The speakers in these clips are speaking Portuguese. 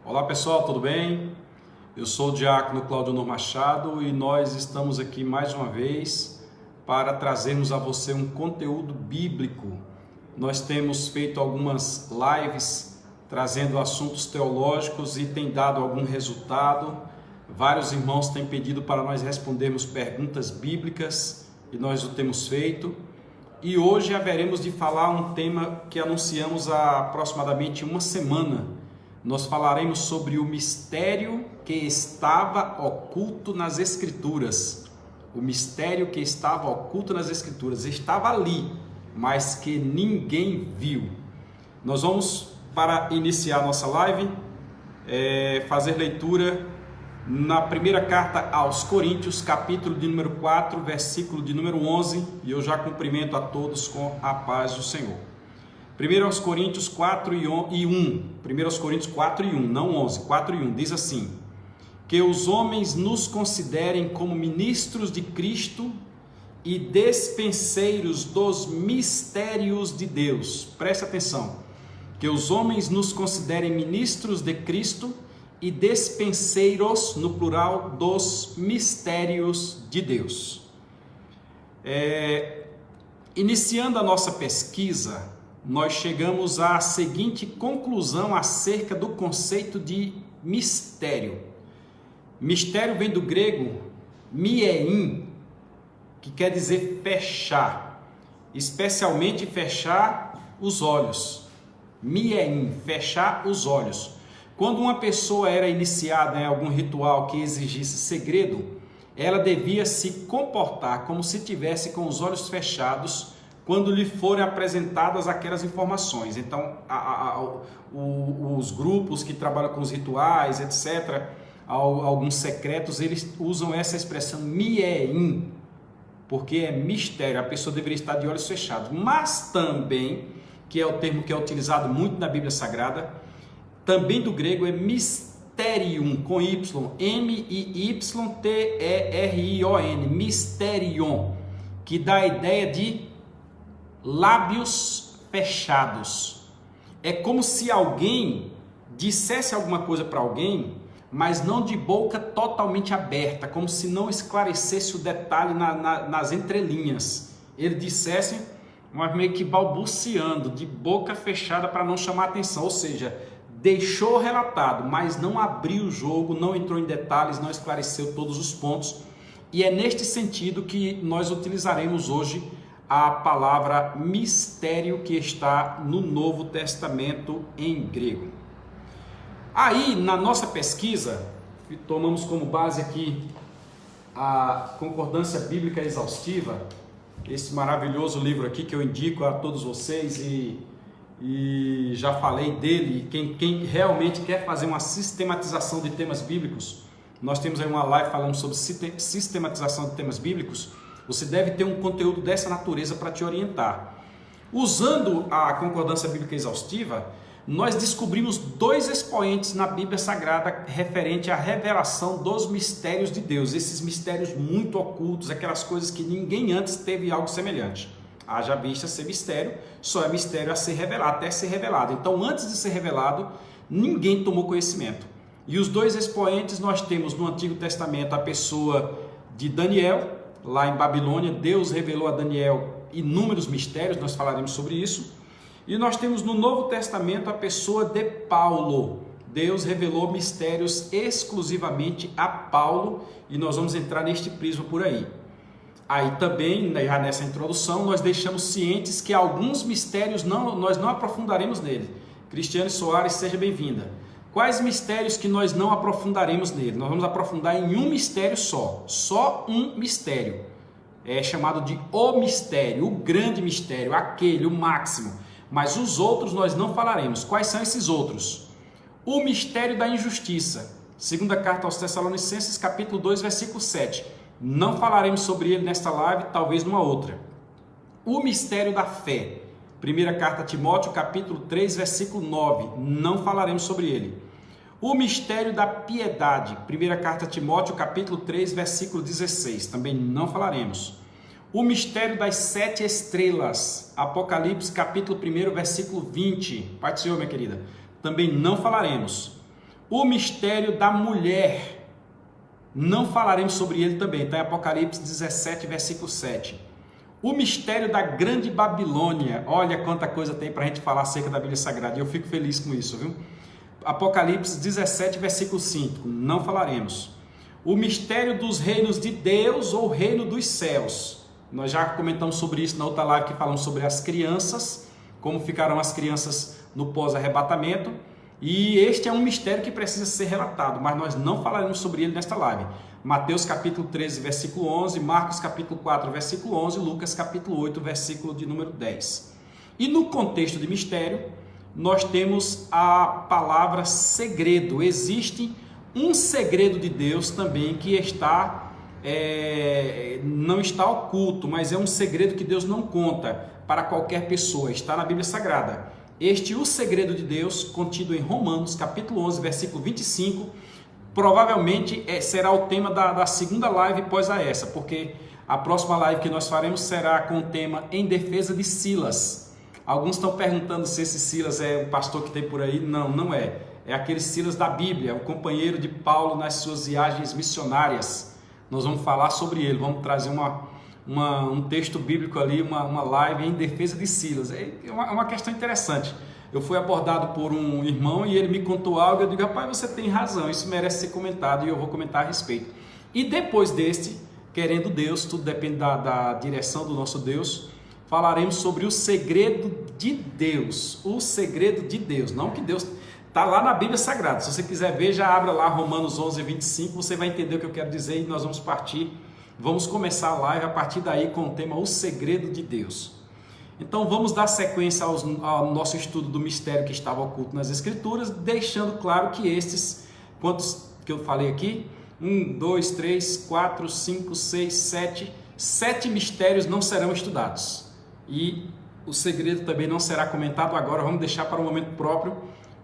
Olá pessoal, tudo bem? Eu sou o diácono Claudio Machado e nós estamos aqui mais uma vez para trazermos a você um conteúdo bíblico. Nós temos feito algumas lives trazendo assuntos teológicos e tem dado algum resultado. Vários irmãos têm pedido para nós respondermos perguntas bíblicas e nós o temos feito. E hoje haveremos de falar um tema que anunciamos há aproximadamente uma semana. Nós falaremos sobre o mistério que estava oculto nas Escrituras. O mistério que estava oculto nas Escrituras estava ali, mas que ninguém viu. Nós vamos, para iniciar nossa live, fazer leitura na primeira carta aos Coríntios, capítulo de número 4, versículo de número 11, e eu já cumprimento a todos com a paz do Senhor. 1 Coríntios 4 e 1, 1 Coríntios 4 e 1, não 11, 4 e 1, diz assim: que os homens nos considerem como ministros de Cristo e despenseiros dos mistérios de Deus. Preste atenção, que os homens nos considerem ministros de Cristo e despenseiros, no plural, dos mistérios de Deus. Iniciando a nossa pesquisa, nós chegamos à seguinte conclusão acerca do conceito de mistério. Mistério vem do grego miein, que quer dizer fechar, especialmente fechar os olhos. Miein, fechar os olhos. Quando uma pessoa era iniciada em algum ritual que exigisse segredo, ela devia se comportar como se tivesse com os olhos fechados quando lhe forem apresentadas aquelas informações. Então, os grupos que trabalham com os rituais, etc., alguns secretos, eles usam essa expressão miein, porque é mistério, a pessoa deveria estar de olhos fechados. Mas também, que é o termo que é utilizado muito na Bíblia Sagrada, também do grego é mysterion, com Y, M-I-Y-T-E-R-I-O-N, mysterion, que dá a ideia de lábios fechados. É como se alguém dissesse alguma coisa para alguém, mas não de boca totalmente aberta, como se não esclarecesse o detalhe nas entrelinhas. Ele dissesse, mas meio que balbuciando, de boca fechada para não chamar atenção, ou seja, deixou relatado, mas não abriu o jogo, não entrou em detalhes, não esclareceu todos os pontos. E é neste sentido que nós utilizaremos hoje a palavra mistério, que está no Novo Testamento em grego. Aí, na nossa pesquisa, tomamos como base aqui a Concordância Bíblica Exaustiva, esse maravilhoso livro aqui que eu indico a todos vocês e já falei dele. Quem realmente quer fazer uma sistematização de temas bíblicos, nós temos aí uma live falando sobre sistematização de temas bíblicos. Você deve ter um conteúdo dessa natureza para te orientar. Usando a Concordância Bíblica Exaustiva, nós descobrimos dois expoentes na Bíblia Sagrada referente à revelação dos mistérios de Deus, esses mistérios muito ocultos, aquelas coisas que ninguém antes teve algo semelhante. Haja vista ser mistério, só é mistério a ser revelado, até ser revelado. Então, antes de ser revelado, ninguém tomou conhecimento. E os dois expoentes nós temos no Antigo Testamento a pessoa de Daniel. Lá em Babilônia, Deus revelou a Daniel inúmeros mistérios, nós falaremos sobre isso. E nós temos no Novo Testamento a pessoa de Paulo. Deus revelou mistérios exclusivamente a Paulo, e nós vamos entrar neste prisma por aí. Aí também, já nessa introdução, nós deixamos cientes que alguns mistérios nós não aprofundaremos nele. Cristiane Soares, seja bem-vinda. Quais mistérios que nós não aprofundaremos nele? Nós vamos aprofundar em um mistério só um mistério. É chamado de o mistério, o grande mistério, aquele, o máximo. Mas os outros nós não falaremos. Quais são esses outros? O mistério da injustiça. Segunda carta aos Tessalonicenses, capítulo 2, versículo 7. Não falaremos sobre ele nesta live, talvez numa outra. O mistério da fé. Primeira carta a Timóteo, capítulo 3, versículo 9. Não falaremos sobre ele. O mistério da piedade. Primeira carta a Timóteo, capítulo 3, versículo 16. Também não falaremos. O mistério das 7 estrelas. Apocalipse, capítulo 1, versículo 20. Pai do Senhor, minha querida. Também não falaremos. O mistério da mulher, não falaremos sobre ele também, está em Apocalipse 17, versículo 7. O mistério da grande Babilônia, olha quanta coisa tem para a gente falar acerca da Bíblia Sagrada, e eu fico feliz com isso, viu? Apocalipse 17, versículo 5, não falaremos. O mistério dos reinos de Deus ou reino dos céus. Nós já comentamos sobre isso na outra live que falamos sobre as crianças, como ficarão as crianças no pós-arrebatamento. E este é um mistério que precisa ser relatado, mas nós não falaremos sobre ele nesta live. Mateus capítulo 13, versículo 11, Marcos capítulo 4, versículo 11, Lucas capítulo 8, versículo de número 10. E no contexto de mistério, nós temos a palavra segredo. Existe um segredo de Deus também que não está oculto, mas é um segredo que Deus não conta para qualquer pessoa, está na Bíblia Sagrada. O segredo de Deus, contido em Romanos, capítulo 11, versículo 25, provavelmente será o tema da segunda live após essa, porque a próxima live que nós faremos será com o tema Em Defesa de Silas. Alguns estão perguntando se esse Silas é um pastor que tem por aí. Não, não é. É aquele Silas da Bíblia, o companheiro de Paulo nas suas viagens missionárias. Nós vamos falar sobre ele, vamos trazer um texto bíblico ali, uma live em defesa de Silas. É uma questão interessante. Eu fui abordado por um irmão e ele me contou algo, eu digo, rapaz, você tem razão, isso merece ser comentado e eu vou comentar a respeito. E depois deste, querendo Deus, tudo depende da direção do nosso Deus, falaremos sobre o segredo de Deus. O segredo de Deus, não que Deus... Está lá na Bíblia Sagrada. Se você quiser ver, já abra lá Romanos 11, 25, você vai entender o que eu quero dizer e nós vamos partir. Vamos começar a live a partir daí com o tema O Segredo de Deus. Então vamos dar sequência ao nosso estudo do mistério que estava oculto nas Escrituras, deixando claro que estes, quantos que eu falei aqui? 1, 2, 3, 4, 5, 6, 7. 7 mistérios não serão estudados. E o segredo também não será comentado agora, vamos deixar para um momento próprio,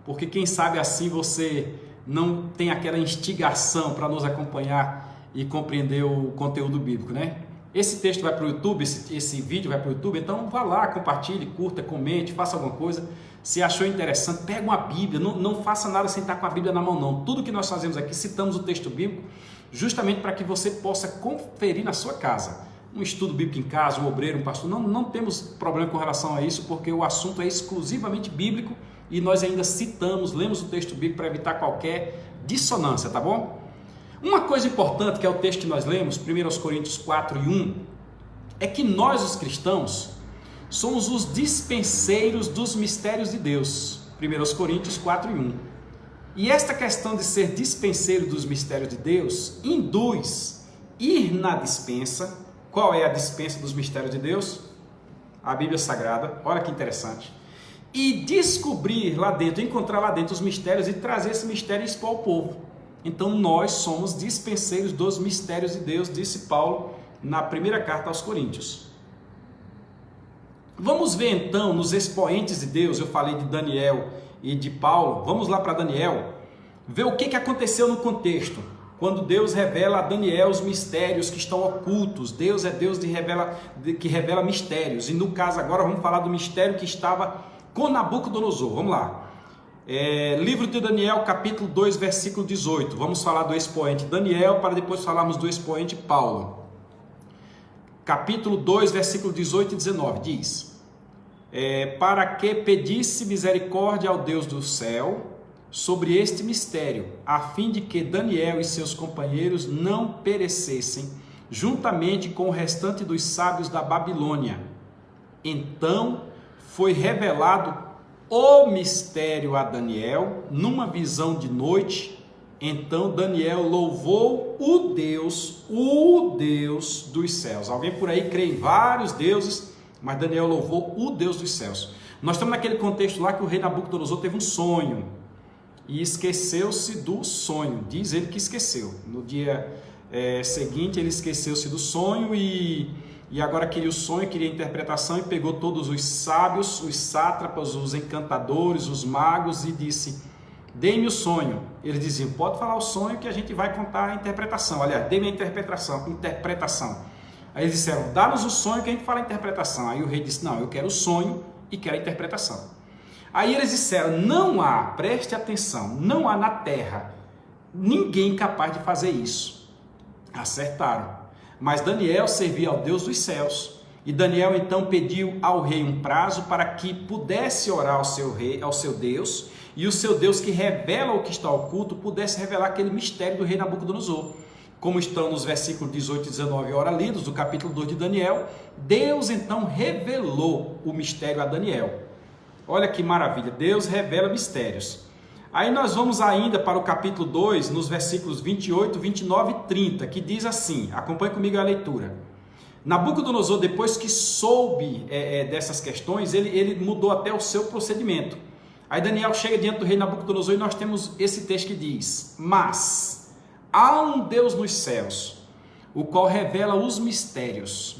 porque quem sabe assim você não tem aquela instigação para nos acompanhar e compreender o conteúdo bíblico, né? Esse texto vai para o YouTube, esse vídeo vai para o YouTube, então vá lá, compartilhe, curta, comente, faça alguma coisa. Se achou interessante, pega uma Bíblia, não faça nada sem estar com a Bíblia na mão não. Tudo que nós fazemos aqui, citamos o texto bíblico, justamente para que você possa conferir na sua casa. Um estudo bíblico em casa, um obreiro, um pastor, não temos problema com relação a isso, porque o assunto é exclusivamente bíblico e nós ainda citamos, lemos o texto bíblico para evitar qualquer dissonância, tá bom? Uma coisa importante, que é o texto que nós lemos, 1 Coríntios 4 e 1, é que nós, os cristãos, somos os dispenseiros dos mistérios de Deus. 1 Coríntios 4 e 1. E esta questão de ser dispenseiro dos mistérios de Deus induz ir na dispensa. Qual é a dispensa dos mistérios de Deus? A Bíblia Sagrada. Olha que interessante. E descobrir lá dentro, encontrar lá dentro os mistérios e trazer esse mistério e expor ao povo. Então nós somos dispenseiros dos mistérios de Deus, disse Paulo na primeira carta aos Coríntios. Vamos ver então nos expoentes de Deus, eu falei de Daniel e de Paulo, vamos lá para Daniel, ver o que aconteceu no contexto, quando Deus revela a Daniel os mistérios que estão ocultos. Deus é Deus que revela mistérios, e no caso agora vamos falar do mistério que estava com Nabucodonosor. Vamos lá. Livro de Daniel, capítulo 2, versículo 18. Vamos falar do expoente Daniel, para depois falarmos do expoente Paulo. Capítulo 2, versículo 18 e 19, diz: para que pedisse misericórdia ao Deus do céu sobre este mistério, a fim de que Daniel e seus companheiros não perecessem, juntamente com o restante dos sábios da Babilônia. Então foi revelado o mistério a Daniel numa visão de noite. Então Daniel louvou o Deus dos céus. Alguém por aí crê em vários deuses, mas Daniel louvou o Deus dos céus. Nós estamos naquele contexto lá que o rei Nabucodonosor teve um sonho e esqueceu-se do sonho. Diz ele que esqueceu. No dia seguinte ele esqueceu-se do sonho e agora queria o sonho, queria a interpretação, e pegou todos os sábios, os sátrapas, os encantadores, os magos, e disse: dê-me o sonho. Eles diziam: pode falar o sonho que a gente vai contar a interpretação. Aliás, dê-me a interpretação. Aí eles disseram: dá-nos o sonho que a gente fala a interpretação. Aí o rei disse: não, eu quero o sonho e quero a interpretação. Aí eles disseram, não há, preste atenção, não há na terra ninguém capaz de fazer isso. Acertaram. Mas Daniel servia ao Deus dos céus. E Daniel então pediu ao rei um prazo para que pudesse orar ao seu rei, ao seu Deus, e o seu Deus que revela o que está oculto pudesse revelar aquele mistério do rei Nabucodonosor. Como estão nos versículos 18 e 19 ora lidos do capítulo 2 de Daniel, Deus então revelou o mistério a Daniel. Olha que maravilha, Deus revela mistérios. Aí nós vamos ainda para o capítulo 2, nos versículos 28, 29 e 30, que diz assim, acompanhe comigo a leitura. Nabucodonosor, depois que soube dessas questões, ele mudou até o seu procedimento. Aí Daniel chega diante do rei Nabucodonosor e nós temos esse texto que diz, mas há um Deus nos céus, o qual revela os mistérios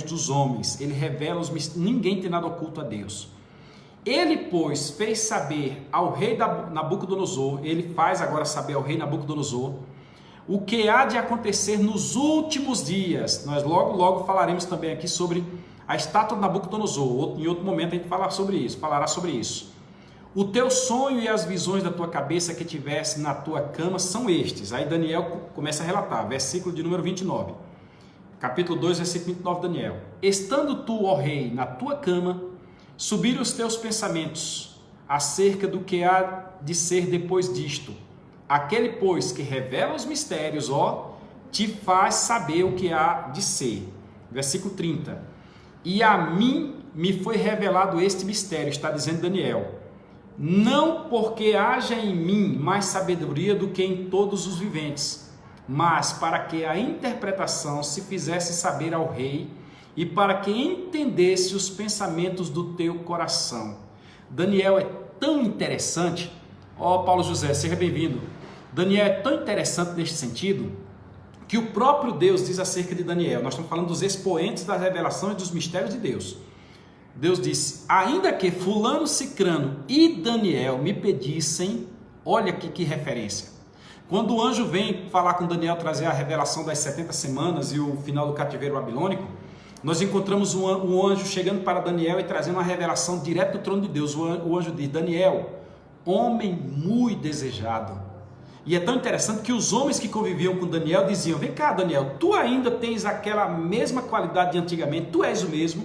dos homens, ele revela os mistérios, ninguém tem nada oculto a Deus. Ele, pois, fez saber ao rei Nabucodonosor, ele faz agora saber ao rei Nabucodonosor, o que há de acontecer nos últimos dias. Nós logo falaremos também aqui sobre a estátua de Nabucodonosor, em outro momento a gente falará sobre isso. O teu sonho e as visões da tua cabeça que tivesse na tua cama são estes. Aí Daniel começa a relatar, versículo de número 29. Capítulo 2, versículo 29 de Daniel. Estando tu, ó rei, na tua cama, subiram os teus pensamentos acerca do que há de ser depois disto. Aquele, pois, que revela os mistérios, te faz saber o que há de ser. Versículo 30. E a mim me foi revelado este mistério, está dizendo Daniel. Não porque haja em mim mais sabedoria do que em todos os viventes, mas para que a interpretação se fizesse saber ao rei e para que entendesse os pensamentos do teu coração. Daniel é tão interessante, Paulo José, seja bem-vindo. Daniel é tão interessante neste sentido, que o próprio Deus diz acerca de Daniel, nós estamos falando dos expoentes das revelações e dos mistérios de Deus. Deus disse, ainda que fulano, cicrano e Daniel me pedissem, olha aqui que referência. Quando o anjo vem falar com Daniel, trazer a revelação das 70 semanas e o final do cativeiro babilônico, nós encontramos um anjo chegando para Daniel e trazendo uma revelação direto do trono de Deus. O anjo diz, Daniel, homem muito desejado. E é tão interessante que os homens que conviviam com Daniel diziam, vem cá Daniel, tu ainda tens aquela mesma qualidade de antigamente, tu és o mesmo.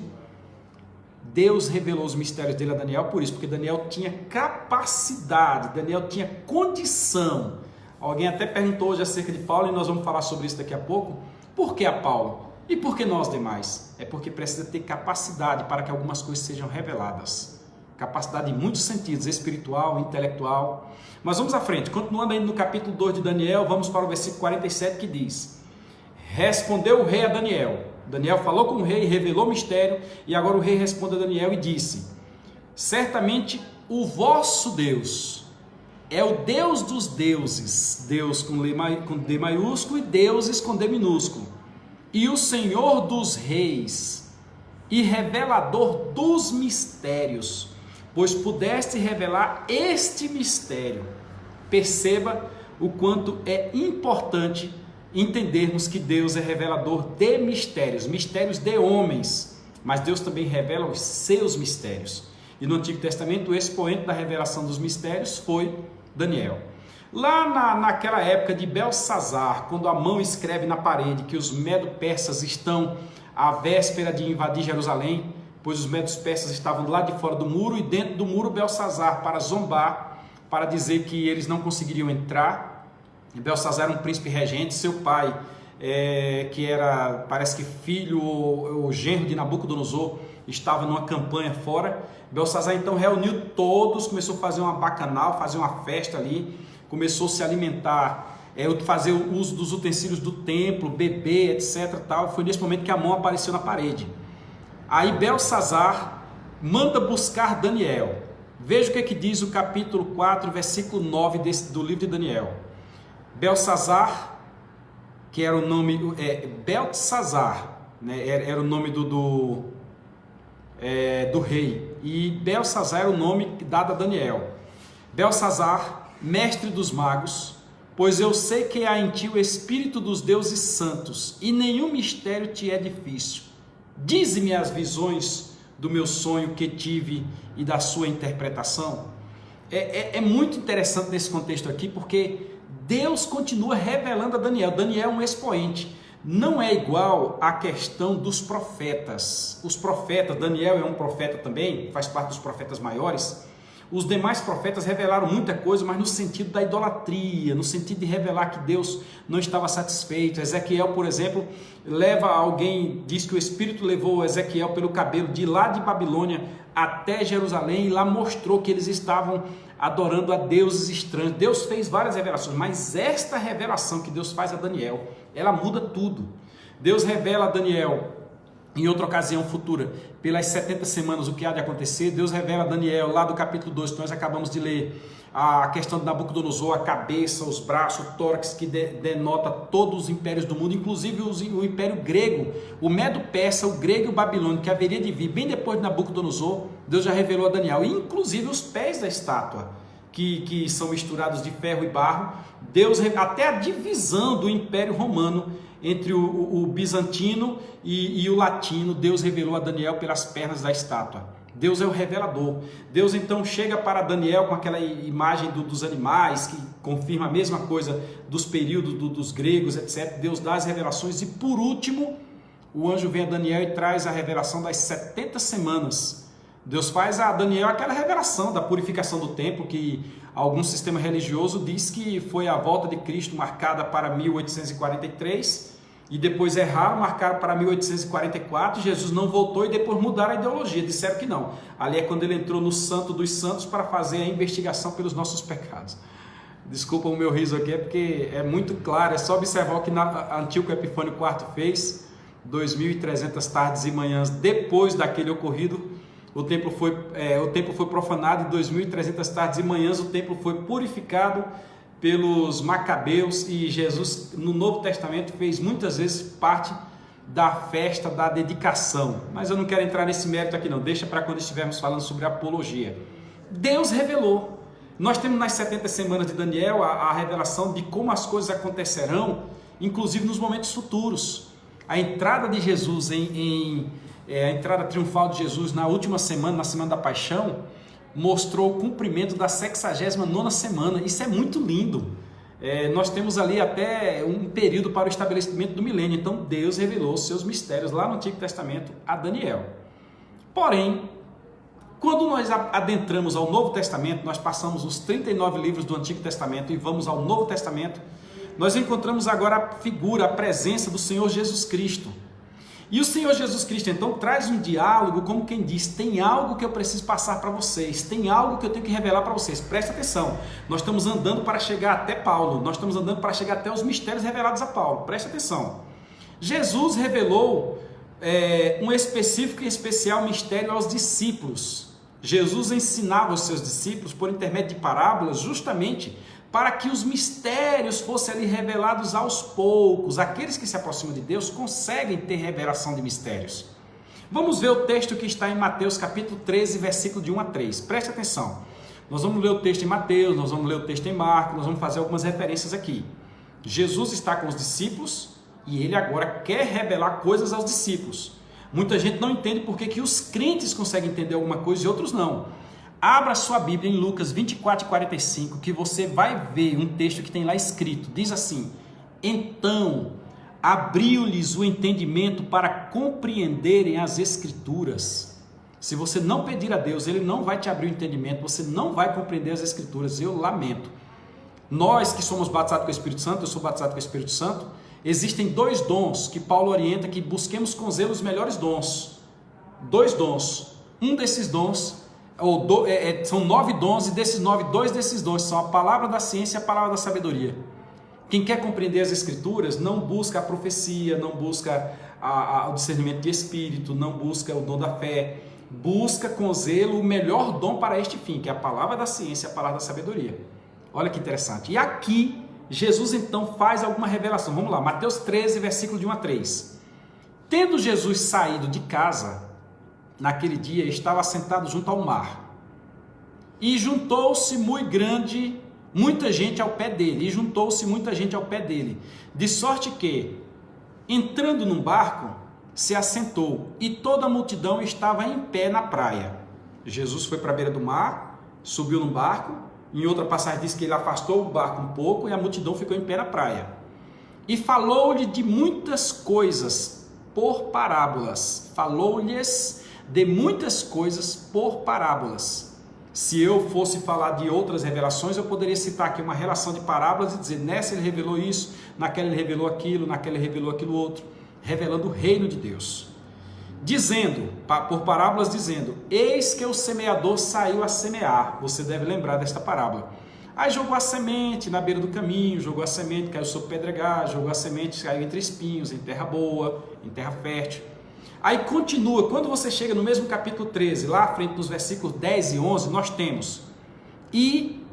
Deus revelou os mistérios dele a Daniel por isso, porque Daniel tinha capacidade, Daniel tinha condição. Alguém até perguntou hoje acerca de Paulo, e nós vamos falar sobre isso daqui a pouco. Por que a Paulo? E por que nós demais? É porque precisa ter capacidade para que algumas coisas sejam reveladas. Capacidade em muitos sentidos, espiritual, intelectual. Mas vamos à frente, continuando ainda no capítulo 2 de Daniel, vamos para o versículo 47 que diz, respondeu o rei a Daniel. Daniel falou com o rei, revelou o mistério, e agora o rei responde a Daniel e disse, certamente o vosso Deus é o Deus dos deuses, Deus com D maiúsculo e deuses com D minúsculo, e o Senhor dos reis e revelador dos mistérios, pois pudeste revelar este mistério. Perceba o quanto é importante entendermos que Deus é revelador de mistérios, mistérios de homens, mas Deus também revela os seus mistérios. E no Antigo Testamento o expoente da revelação dos mistérios foi Daniel. Lá naquela época de Belsazar, quando Amão escreve na parede que os medo-persas estão à véspera de invadir Jerusalém, pois os medos-persas estavam lá de fora do muro, e dentro do muro Belsazar, para zombar, para dizer que eles não conseguiriam entrar. Belsazar era um príncipe regente, seu pai, que era, parece que filho ou genro de Nabucodonosor, estava numa campanha fora. Belsazar então reuniu todos, começou a fazer uma bacanal, fazer uma festa ali, começou a se alimentar, fazer o uso dos utensílios do templo, beber, etc. Tal. Foi nesse momento que Amon apareceu na parede. Aí Belsazar manda buscar Daniel. Veja o que diz o capítulo 4, versículo 9 do livro de Daniel. Belsazar, que era o nome, Beltesazar, né, era o nome do rei, e Belsazar era o nome dado a Daniel. Belsazar, mestre dos magos, pois eu sei que há em ti o espírito dos deuses santos, e nenhum mistério te é difícil. Dize-me as visões do meu sonho que tive e da sua interpretação? É muito interessante nesse contexto aqui, porque Deus continua revelando a Daniel. Daniel é um expoente. Não é igual à questão dos profetas. Os profetas, Daniel é um profeta também, faz parte dos profetas maiores. Os demais profetas revelaram muita coisa, mas no sentido da idolatria, no sentido de revelar que Deus não estava satisfeito. Ezequiel, por exemplo, diz que o Espírito levou Ezequiel pelo cabelo de lá de Babilônia até Jerusalém e lá mostrou que eles estavam adorando a deuses estranhos. Deus fez várias revelações, mas esta revelação que Deus faz a Daniel, ela muda tudo. Deus revela a Daniel, em outra ocasião futura, pelas 70 semanas, o que há de acontecer. Deus revela a Daniel, lá do capítulo 2, que nós acabamos de ler, a questão de Nabucodonosor, a cabeça, os braços, o tórax, que denota todos os impérios do mundo, inclusive o império grego, o Medo-Persa, o grego e o babilônico, que haveria de vir bem depois de Nabucodonosor. Deus já revelou a Daniel, e inclusive os pés da estátua, que são misturados de ferro e barro. Deus, até a divisão do Império Romano entre o bizantino e o latino, Deus revelou a Daniel pelas pernas da estátua. Deus é o revelador. Deus então chega para Daniel com aquela imagem dos animais, que confirma a mesma coisa dos períodos dos gregos, etc. Deus dá as revelações e, por último, o anjo vem a Daniel e traz a revelação das 70 semanas. Deus faz a Daniel aquela revelação da purificação do templo, que algum sistema religioso diz que foi a volta de Cristo marcada para 1843, e depois erraram, marcaram para 1844, Jesus não voltou e depois mudaram a ideologia, disseram que não. Ali é quando ele entrou no Santo dos Santos para fazer a investigação pelos nossos pecados. Desculpa o meu riso aqui, é porque é muito claro, é só observar o que Antíoco Epifânio IV fez, 2.300 tardes e manhãs depois daquele ocorrido. O templo foi profanado e 2.300 tardes e manhãs o templo foi purificado pelos macabeus, e Jesus no Novo Testamento fez muitas vezes parte da festa da dedicação. Mas eu não quero entrar nesse mérito aqui não, deixa para quando estivermos falando sobre apologia. Deus revelou. Nós temos nas 70 semanas de Daniel a revelação de como as coisas acontecerão, inclusive nos momentos futuros. A entrada de Jesus a entrada triunfal de Jesus na última semana, na semana da paixão, mostrou o cumprimento da 69ª semana. Isso é muito lindo. Nós temos ali até um período para o estabelecimento do milênio. Então Deus revelou os seus mistérios lá no Antigo Testamento a Daniel. Porém, quando nós adentramos ao Novo Testamento, nós passamos os 39 livros do Antigo Testamento e vamos ao Novo Testamento, nós encontramos agora a figura, a presença do Senhor Jesus Cristo. E o Senhor Jesus Cristo então traz um diálogo, como quem diz, tem algo que eu preciso passar para vocês, tem algo que eu tenho que revelar para vocês. Presta atenção, nós estamos andando para chegar até Paulo, nós estamos andando para chegar até os mistérios revelados a Paulo. Presta atenção. Jesus revelou um específico e especial mistério aos discípulos. Jesus ensinava os seus discípulos por intermédio de parábolas, justamente para que os mistérios fossem ali revelados aos poucos. Aqueles que se aproximam de Deus conseguem ter revelação de mistérios. Vamos ver o texto que está em Mateus capítulo 13, versículo de 1 a 3. Preste atenção. Nós vamos ler o texto em Mateus, nós vamos ler o texto em Marcos, nós vamos fazer algumas referências aqui. Jesus está com os discípulos e ele agora quer revelar coisas aos discípulos. Muita gente não entende por que os crentes conseguem entender alguma coisa e outros não. Abra sua Bíblia em Lucas 24 e 45, que você vai ver um texto que tem lá escrito. Diz assim: então abriu-lhes o entendimento para compreenderem as Escrituras. Se você não pedir a Deus, Ele não vai te abrir o entendimento, você não vai compreender as Escrituras. Eu lamento. Nós que somos batizados com o Espírito Santo, eu sou batizado com o Espírito Santo, existem 2 dons que Paulo orienta que busquemos com zelo os melhores dons. 2 dons. Um desses dons são 9 dons, e desses 9, 2 desses dons são a palavra da ciência e a palavra da sabedoria. Quem quer compreender as Escrituras não busca a profecia, não busca o discernimento de espírito, não busca o dom da fé, busca com zelo o melhor dom para este fim, que é a palavra da ciência e a palavra da sabedoria. Olha que interessante. E aqui, Jesus então faz alguma revelação. Vamos lá, Mateus 13, versículo de 1 a 3. Tendo Jesus saído de casa, naquele dia estava sentado junto ao mar, e juntou-se muita gente ao pé dele, de sorte que, entrando num barco, se assentou e toda a multidão estava em pé na praia. Jesus foi para a beira do mar, subiu no barco, em outra passagem diz que ele afastou o barco um pouco e a multidão ficou em pé na praia. E falou-lhe de muitas coisas por parábolas. Falou-lhes de muitas coisas por parábolas. Se eu fosse falar de outras revelações, eu poderia citar aqui uma relação de parábolas e dizer, nessa ele revelou isso, naquela ele revelou aquilo, naquela ele revelou aquilo outro, revelando o reino de Deus. Dizendo, por parábolas dizendo, eis que o semeador saiu a semear. Você deve lembrar desta parábola. Aí jogou a semente na beira do caminho, jogou a semente, caiu sobre pedregais, jogou a semente, caiu entre espinhos, em terra boa, em terra fértil. Aí continua, quando você chega no mesmo capítulo 13, lá à frente nos versículos 10 e 11, nós temos, e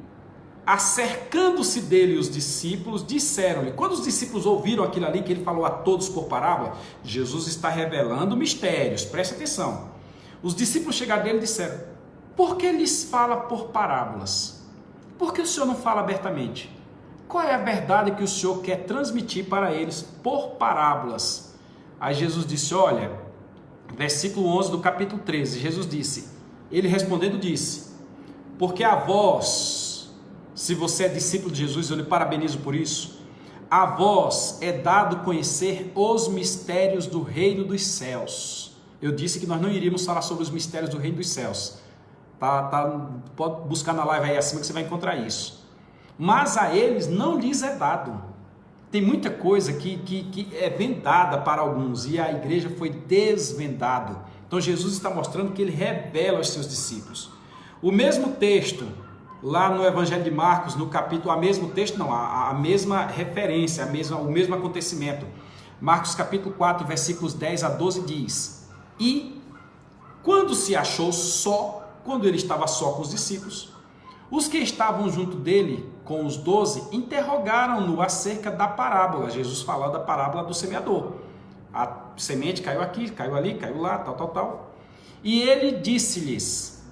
acercando-se dele os discípulos, disseram-lhe, quando os discípulos ouviram aquilo ali que ele falou a todos por parábola, Jesus está revelando mistérios, preste atenção. Os discípulos chegaram dele e disseram, por que lhes fala por parábolas? Por que o Senhor não fala abertamente? Qual é a verdade que o Senhor quer transmitir para eles por parábolas? Aí Jesus disse, olha, versículo 11 do capítulo 13, Jesus disse, ele respondendo disse, porque a vós, se você é discípulo de Jesus, eu lhe parabenizo por isso, a vós é dado conhecer os mistérios do reino dos céus. Eu disse que nós não iríamos falar sobre os mistérios do reino dos céus. Pode buscar na live aí acima que você vai encontrar isso. Mas a eles não lhes é dado. Tem muita coisa que é vendada para alguns e a igreja foi desvendada. Então Jesus está mostrando que ele revela aos seus discípulos. O mesmo texto, lá no Evangelho de Marcos, no capítulo, a mesma referência, o mesmo acontecimento. Marcos capítulo 4, versículos 10 a 12 diz, e quando se achou só, quando ele estava só com os discípulos, os que estavam junto dele, com os 12, interrogaram-no acerca da parábola. Jesus falou da parábola do semeador. A semente caiu aqui, caiu ali, caiu lá, tal. E ele disse-lhes,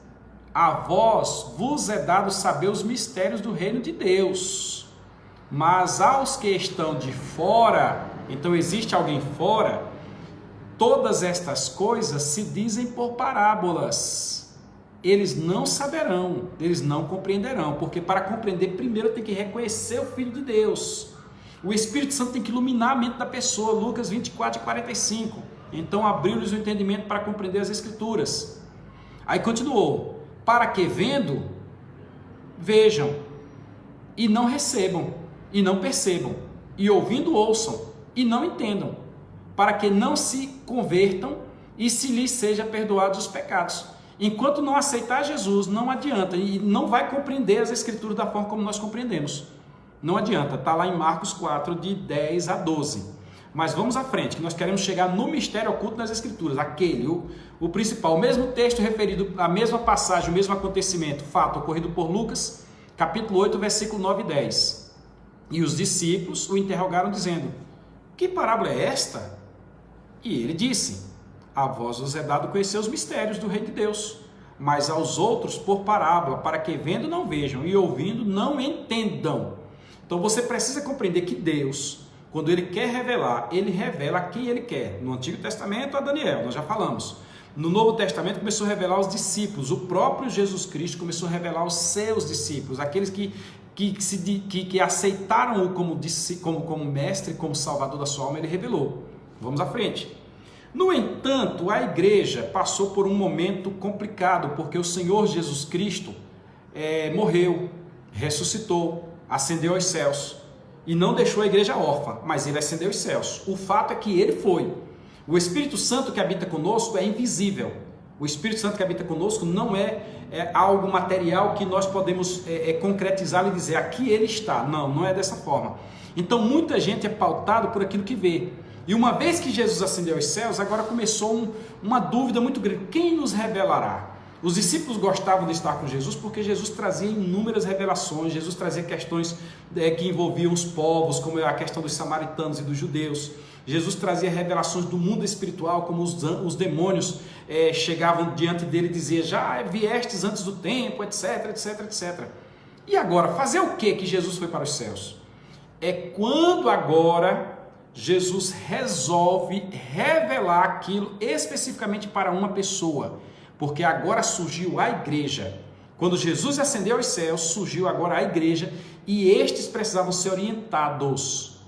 a vós vos é dado saber os mistérios do reino de Deus, mas aos que estão de fora, então existe alguém fora, todas estas coisas se dizem por parábolas. Eles não saberão, eles não compreenderão, porque para compreender, primeiro tem que reconhecer o Filho de Deus. O Espírito Santo tem que iluminar a mente da pessoa, Lucas 24 e 45. Então abriu-lhes o entendimento para compreender as Escrituras. Aí continuou, para que vendo, vejam, e não recebam, e não percebam, e ouvindo ouçam, e não entendam, para que não se convertam e se lhes seja perdoados os pecados. Enquanto não aceitar Jesus, não adianta, e não vai compreender as Escrituras da forma como nós compreendemos. Não adianta, está lá em Marcos 4, de 10 a 12. Mas vamos à frente, que nós queremos chegar no mistério oculto nas Escrituras, o principal, o mesmo texto referido, a mesma passagem, o mesmo acontecimento, fato ocorrido por Lucas, capítulo 8, versículo 9 e 10. E os discípulos o interrogaram dizendo, que parábola é esta? E ele disse, a vós vos é dado conhecer os mistérios do reino de Deus, mas aos outros por parábola, para que vendo não vejam e ouvindo não entendam. Então você precisa compreender que Deus, quando ele quer revelar, ele revela a quem ele quer. No Antigo Testamento a Daniel, nós já falamos. No Novo Testamento começou a revelar aos discípulos, o próprio Jesus Cristo começou a revelar aos seus discípulos, aqueles que aceitaram-o como mestre, como salvador da sua alma, ele revelou. Vamos à frente. No entanto, a igreja passou por um momento complicado, porque o Senhor Jesus Cristo morreu, ressuscitou, ascendeu aos céus e não deixou a igreja órfã, mas ele ascendeu aos céus. O fato é que ele foi. O Espírito Santo que habita conosco é invisível. O Espírito Santo que habita conosco não é algo material que nós podemos concretizar e dizer aqui ele está. Não, não é dessa forma. Então muita gente é pautado por aquilo que vê. E uma vez que Jesus ascendeu aos céus, agora começou uma dúvida muito grande. Quem nos revelará? Os discípulos gostavam de estar com Jesus porque Jesus trazia inúmeras revelações, Jesus trazia questões que envolviam os povos, como a questão dos samaritanos e dos judeus. Jesus trazia revelações do mundo espiritual, como os demônios chegavam diante dele e diziam, já viestes antes do tempo, etc, etc, etc. E agora, fazer o que Jesus foi para os céus? É quando agora Jesus resolve revelar aquilo especificamente para uma pessoa, porque agora surgiu a igreja. Quando Jesus ascendeu aos céus, surgiu agora a igreja e estes precisavam ser orientados.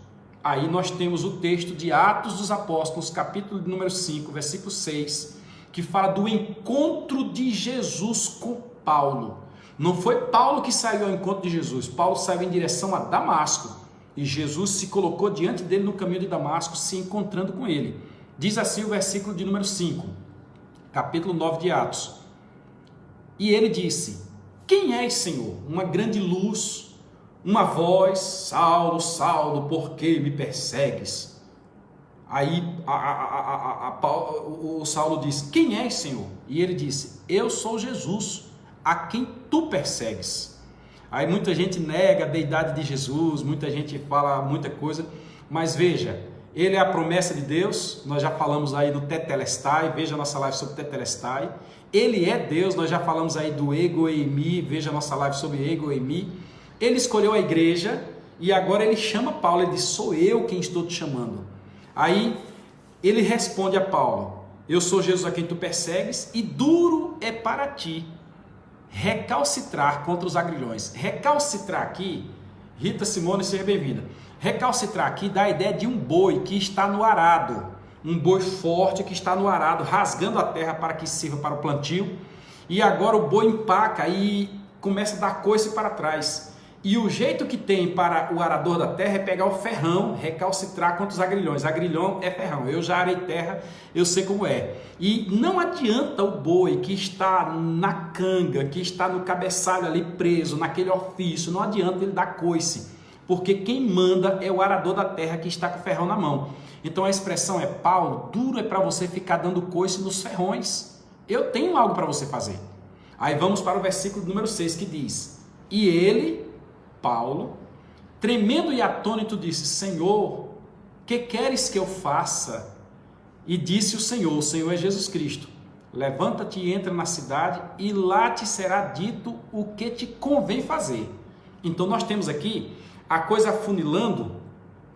Aí nós temos o texto de Atos dos Apóstolos, capítulo número 5, versículo 6, que fala do encontro de Jesus com Paulo. Não foi Paulo que saiu ao encontro de Jesus, Paulo saiu em direção a Damasco. E Jesus se colocou diante dele no caminho de Damasco, se encontrando com ele. Diz assim o versículo de número 5, capítulo 9 de Atos. E ele disse: quem és, Senhor? Uma grande luz, uma voz: Saulo, Saulo, por que me persegues? Aí o Saulo disse: quem és, Senhor? E ele disse: eu sou Jesus, a quem tu persegues. Aí muita gente nega a deidade de Jesus, muita gente fala muita coisa, mas veja, ele é a promessa de Deus, nós já falamos aí do Tetelestai, veja a nossa live sobre Tetelestai. Ele é Deus, nós já falamos aí do Ego Eimi, veja a nossa live sobre Ego Eimi. Ele escolheu a igreja e agora ele chama Paulo, ele diz: sou eu quem estou te chamando. Aí ele responde a Paulo: eu sou Jesus a quem tu persegues e duro é para ti recalcitrar contra os agrilhões. Recalcitrar aqui, Rita Simone, seja bem-vinda. Recalcitrar aqui dá a ideia de um boi que está no arado, um boi forte que está no arado, rasgando a terra para que sirva para o plantio, e agora o boi empaca e começa a dar coice para trás. E o jeito que tem para o arador da terra é pegar o ferrão, recalcitrar contra os agrilhões. Agrilhão é ferrão, eu já arei terra, eu sei como é. E não adianta o boi que está na canga, que está no cabeçalho ali preso, naquele ofício, não adianta ele dar coice, porque quem manda é o arador da terra que está com o ferrão na mão. Então a expressão é: Paulo, duro é para você ficar dando coice nos ferrões, eu tenho algo para você fazer. Aí vamos para o versículo número 6 que diz: e ele, Paulo, tremendo e atônito, disse: Senhor, que queres que eu faça? E disse o Senhor é Jesus Cristo: levanta-te e entra na cidade, e lá te será dito o que te convém fazer. Então nós temos aqui a coisa afunilando,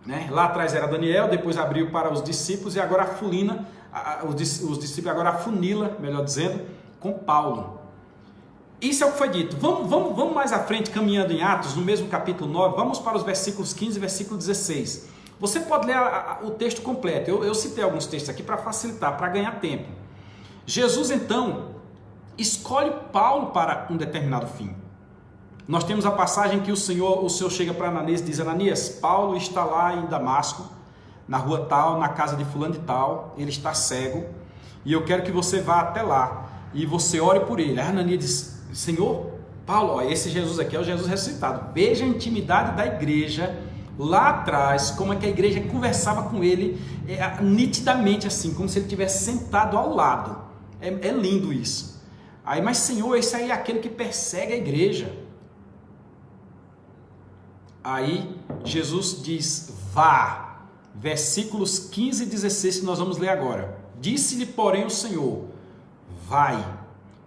né? Lá atrás era Daniel, depois abriu para os discípulos e agora afulina, os discípulos agora afunila, melhor dizendo, com Paulo. Isso é o que foi dito. Vamos mais à frente, caminhando em Atos, no mesmo capítulo 9, vamos para os versículos 15 e versículo 16. Você pode ler o texto completo. Eu citei alguns textos aqui para facilitar, para ganhar tempo. Jesus, então, escolhe Paulo para um determinado fim. Nós temos a passagem que o Senhor chega para Ananias e diz: Ananias, Paulo está lá em Damasco, na rua tal, na casa de fulano de tal, ele está cego, e eu quero que você vá até lá, e você ore por ele. Aí Ananias diz: Senhor, Paulo, ó, esse Jesus aqui é o Jesus ressuscitado. Veja a intimidade da igreja lá atrás, como é que a igreja conversava com ele nitidamente assim, como se ele tivesse sentado ao lado. É lindo isso. Aí, mas Senhor, esse aí é aquele que persegue a igreja. Aí Jesus diz: vá. Versículos 15 e 16 que nós vamos ler agora. Disse-lhe, porém, o Senhor: vai,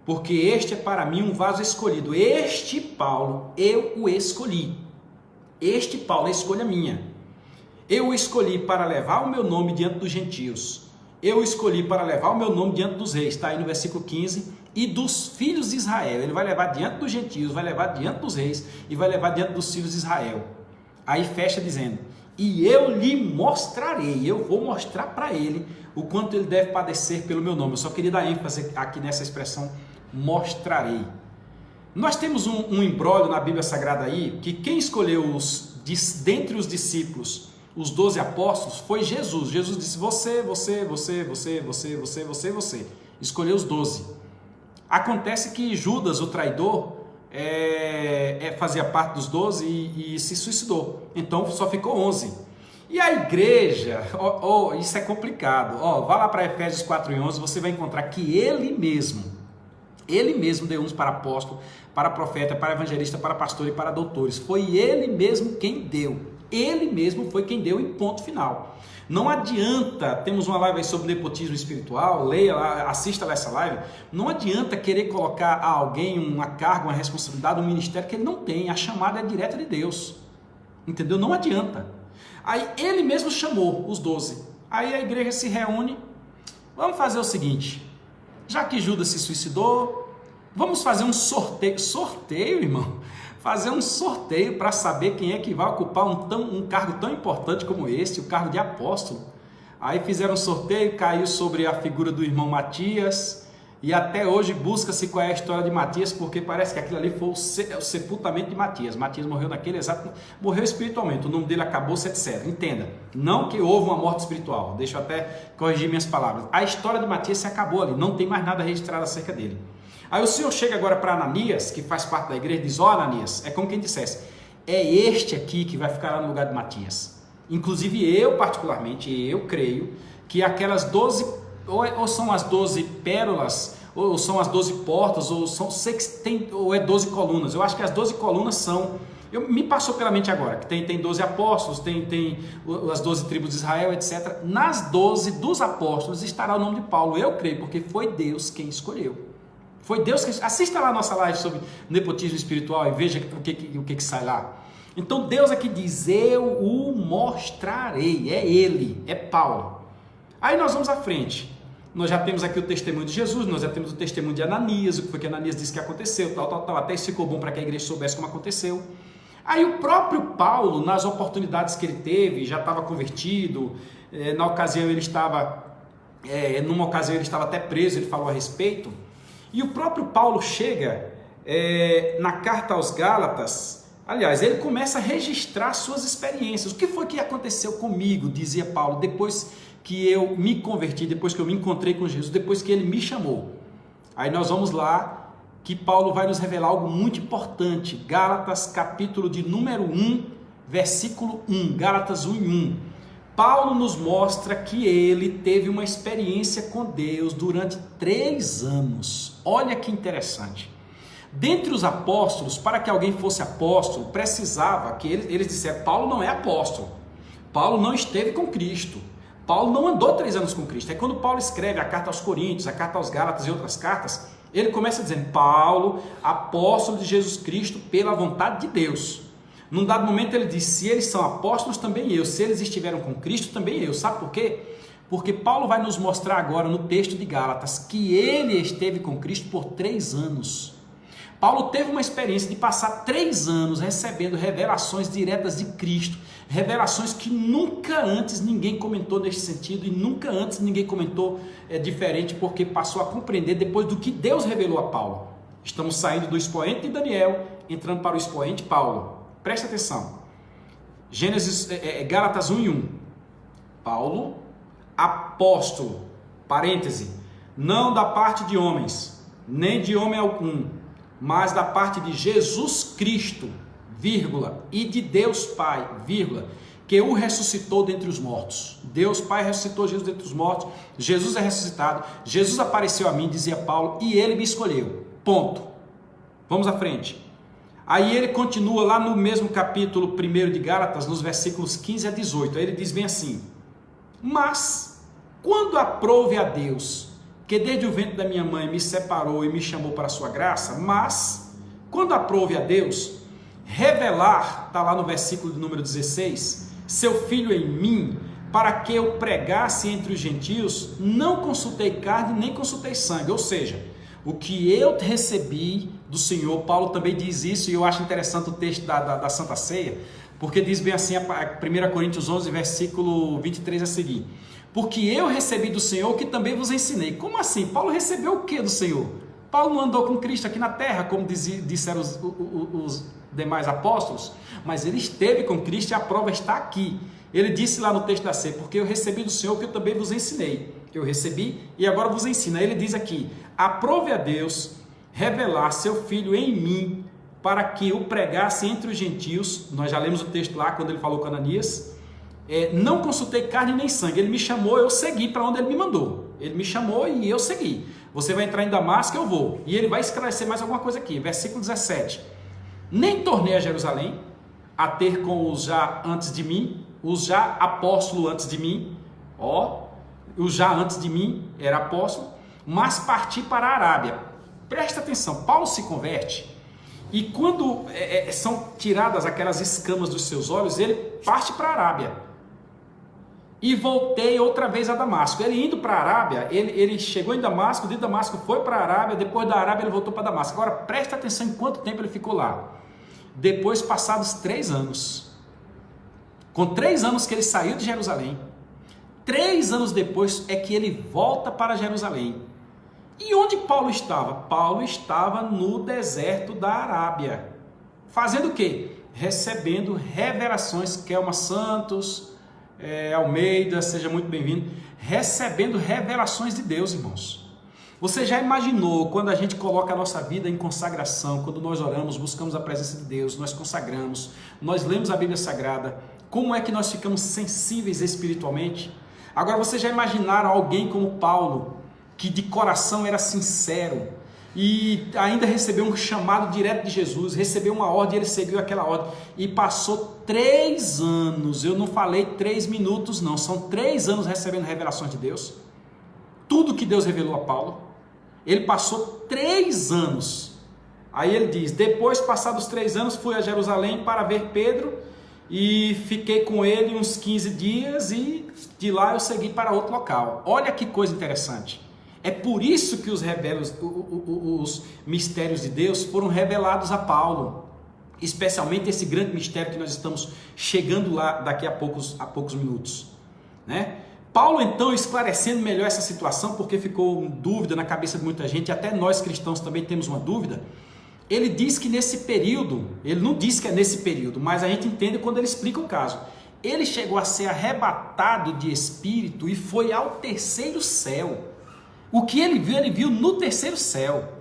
porque este é para mim um vaso escolhido. Este Paulo, eu o escolhi. Este Paulo é escolha minha. Eu o escolhi para levar o meu nome diante dos gentios. Eu o escolhi para levar o meu nome diante dos reis. Está aí no versículo 15. E dos filhos de Israel. Ele vai levar diante dos gentios, vai levar diante dos reis e vai levar diante dos filhos de Israel. Aí fecha dizendo: e eu lhe mostrarei, eu vou mostrar para ele o quanto ele deve padecer pelo meu nome. Eu só queria dar ênfase aqui nessa expressão, mostrarei. Nós temos um imbróglio na Bíblia Sagrada aí, que quem escolheu dentre os discípulos, os 12 apóstolos, foi Jesus. Jesus disse: você. Escolheu os 12. Acontece que Judas, o traidor, fazia parte dos 12 e se suicidou. Então só ficou 11. E a igreja, isso é complicado. Vá lá para Efésios 4:11, você vai encontrar que ele mesmo deu uns para apóstolo, para profeta, para evangelista, para pastor e para doutores. Foi ele mesmo quem deu. Ele mesmo foi quem deu em ponto final. Não adianta, temos uma live aí sobre nepotismo espiritual, leia lá, assista lá essa live. Não adianta querer colocar a alguém uma carga, uma responsabilidade, um ministério que ele não tem. A chamada é direta de Deus. Entendeu? Não adianta. Aí ele mesmo chamou os 12. Aí a igreja se reúne, vamos fazer o seguinte, já que Judas se suicidou, vamos fazer um sorteio, irmão, fazer um sorteio para saber quem é que vai ocupar um cargo tão importante como esse, o cargo de apóstolo. Aí fizeram um sorteio, caiu sobre a figura do irmão Matias, e até hoje busca-se qual é a história de Matias, porque parece que aquilo ali foi o sepultamento de Matias. Matias morreu naquele exato, morreu espiritualmente, o nome dele acabou-se, etc. Entenda, não que houve uma morte espiritual, deixa eu até corrigir minhas palavras. A história de Matias se acabou ali, não tem mais nada registrado acerca dele. Aí o Senhor chega agora para Ananias, que faz parte da igreja, e diz, Ananias, é como quem dissesse, é este aqui que vai ficar lá no lugar de Matias. Inclusive eu particularmente, eu creio que aquelas 12, ou são as 12 pérolas, ou são as 12 portas, ou é 12 colunas. Eu acho que as 12 colunas são, me passou pela mente agora, que tem 12 apóstolos, tem as 12 tribos de Israel, etc. Nas 12 dos apóstolos estará o nome de Paulo, eu creio, porque foi Deus quem escolheu. Foi Deus que... Assista lá a nossa live sobre nepotismo espiritual e veja o que sai lá. Então Deus aqui diz, eu o mostrarei, é ele, é Paulo. Aí nós vamos à frente, nós já temos aqui o testemunho de Jesus, nós já temos o testemunho de Ananias, o que foi que Ananias disse que aconteceu, tal, até isso ficou bom para que a igreja soubesse como aconteceu. Aí o próprio Paulo, nas oportunidades que ele teve, já estava convertido, na ocasião ele estava, numa ocasião ele estava até preso, ele falou a respeito, e o próprio Paulo chega na carta aos Gálatas. Aliás, ele começa a registrar suas experiências. O que foi que aconteceu comigo, dizia Paulo, depois que eu me converti, depois que eu me encontrei com Jesus, depois que ele me chamou. Aí nós vamos lá, que Paulo vai nos revelar algo muito importante. Gálatas, capítulo de número 1, versículo 1. Gálatas 1:1. Paulo nos mostra que ele teve uma experiência com Deus durante 3 anos. Olha que interessante. Dentre os apóstolos, para que alguém fosse apóstolo, precisava que eles disseram, Paulo não é apóstolo, Paulo não esteve com Cristo, Paulo não andou 3 anos com Cristo. É quando Paulo escreve a carta aos Coríntios, a carta aos Gálatas e outras cartas, ele começa dizendo, Paulo, apóstolo de Jesus Cristo pela vontade de Deus. Num dado momento ele diz, se eles são apóstolos, também eu, se eles estiveram com Cristo, também eu. Sabe por quê? Porque Paulo vai nos mostrar agora no texto de Gálatas que ele esteve com Cristo por 3 anos. Paulo teve uma experiência de passar 3 anos recebendo revelações diretas de Cristo, revelações que nunca antes ninguém comentou nesse sentido e nunca antes ninguém comentou diferente, porque passou a compreender depois do que Deus revelou a Paulo. Estamos saindo do expoente de Daniel, entrando para o expoente Paulo. Presta atenção. Gálatas 1:1. Paulo, apóstolo, parêntese, não da parte de homens, nem de homem algum, mas da parte de Jesus Cristo, vírgula, e de Deus Pai, vírgula, que o ressuscitou dentre os mortos. Deus Pai ressuscitou Jesus dentre os mortos, Jesus é ressuscitado, Jesus apareceu a mim, dizia Paulo, e ele me escolheu. Ponto. Vamos à frente. Aí ele continua lá no mesmo capítulo 1 de Gálatas, nos versículos 15 a 18. Aí ele diz bem assim, mas quando aprouve a Deus, que desde o ventre da minha mãe me separou e me chamou para a sua graça, mas, quando aprouve a Deus, revelar, está lá no versículo de número 16, seu Filho em mim, para que eu pregasse entre os gentios, não consultei carne, nem consultei sangue, ou seja, o que eu recebi do Senhor, Paulo também diz isso, e eu acho interessante o texto da Santa Ceia, porque diz bem assim, 1 Coríntios 11, versículo 23 a seguir, porque eu recebi do Senhor o que também vos ensinei. Como assim? Paulo recebeu o que do Senhor? Paulo não andou com Cristo aqui na terra, como disseram os demais apóstolos, mas ele esteve com Cristo e a prova está aqui. Ele disse lá no texto da ceia, porque eu recebi do Senhor o que eu também vos ensinei. Eu recebi e agora vos ensino. Aí ele diz aqui, aprove a Deus revelar seu Filho em mim, para que eu pregasse entre os gentios. Nós já lemos o texto lá, quando ele falou com Ananias, não consultei carne nem sangue, ele me chamou, eu segui para onde ele me mandou, ele me chamou e eu segui. Você vai entrar em Damasco, eu vou. E ele vai esclarecer mais alguma coisa aqui, versículo 17, nem tornei a Jerusalém a ter com os já antes de mim, os já apóstolos antes de mim, os já antes de mim era apóstolo, mas parti para a Arábia. Presta atenção, Paulo se converte E quando são tiradas aquelas escamas dos seus olhos, ele parte para a Arábia. E voltei outra vez a Damasco. Ele indo para a Arábia, ele chegou em Damasco, de Damasco foi para a Arábia, depois da Arábia ele voltou para Damasco. Agora presta atenção em quanto tempo ele ficou lá. Depois, passados 3 anos, com 3 anos que ele saiu de Jerusalém, 3 anos depois é que ele volta para Jerusalém. E onde Paulo estava? Paulo estava no deserto da Arábia. Fazendo o quê? Recebendo revelações. Kelma Santos, Almeida, seja muito bem-vindo. Recebendo revelações de Deus, irmãos. Você já imaginou quando a gente coloca a nossa vida em consagração, quando nós oramos, buscamos a presença de Deus, nós consagramos, nós lemos a Bíblia Sagrada, como é que nós ficamos sensíveis espiritualmente? Agora, vocês já imaginaram alguém como Paulo, que de coração era sincero e ainda recebeu um chamado direto de Jesus, recebeu uma ordem, ele seguiu aquela ordem e passou 3 anos, eu não falei 3 minutos não, são 3 anos recebendo revelações de Deus, tudo que Deus revelou a Paulo, ele passou 3 anos, aí ele diz, depois passados 3 anos fui a Jerusalém para ver Pedro e fiquei com ele uns 15 dias e de lá eu segui para outro local. Olha que coisa interessante. É por isso que os mistérios de Deus foram revelados a Paulo. Especialmente esse grande mistério que nós estamos chegando lá daqui a poucos minutos. Né? Paulo então esclarecendo melhor essa situação, porque ficou dúvida na cabeça de muita gente, até nós cristãos também temos uma dúvida. Ele diz que nesse período, ele não diz que é nesse período, mas a gente entende quando ele explica o caso. Ele chegou a ser arrebatado de espírito e foi ao 3º céu. O que ele viu no 3º céu.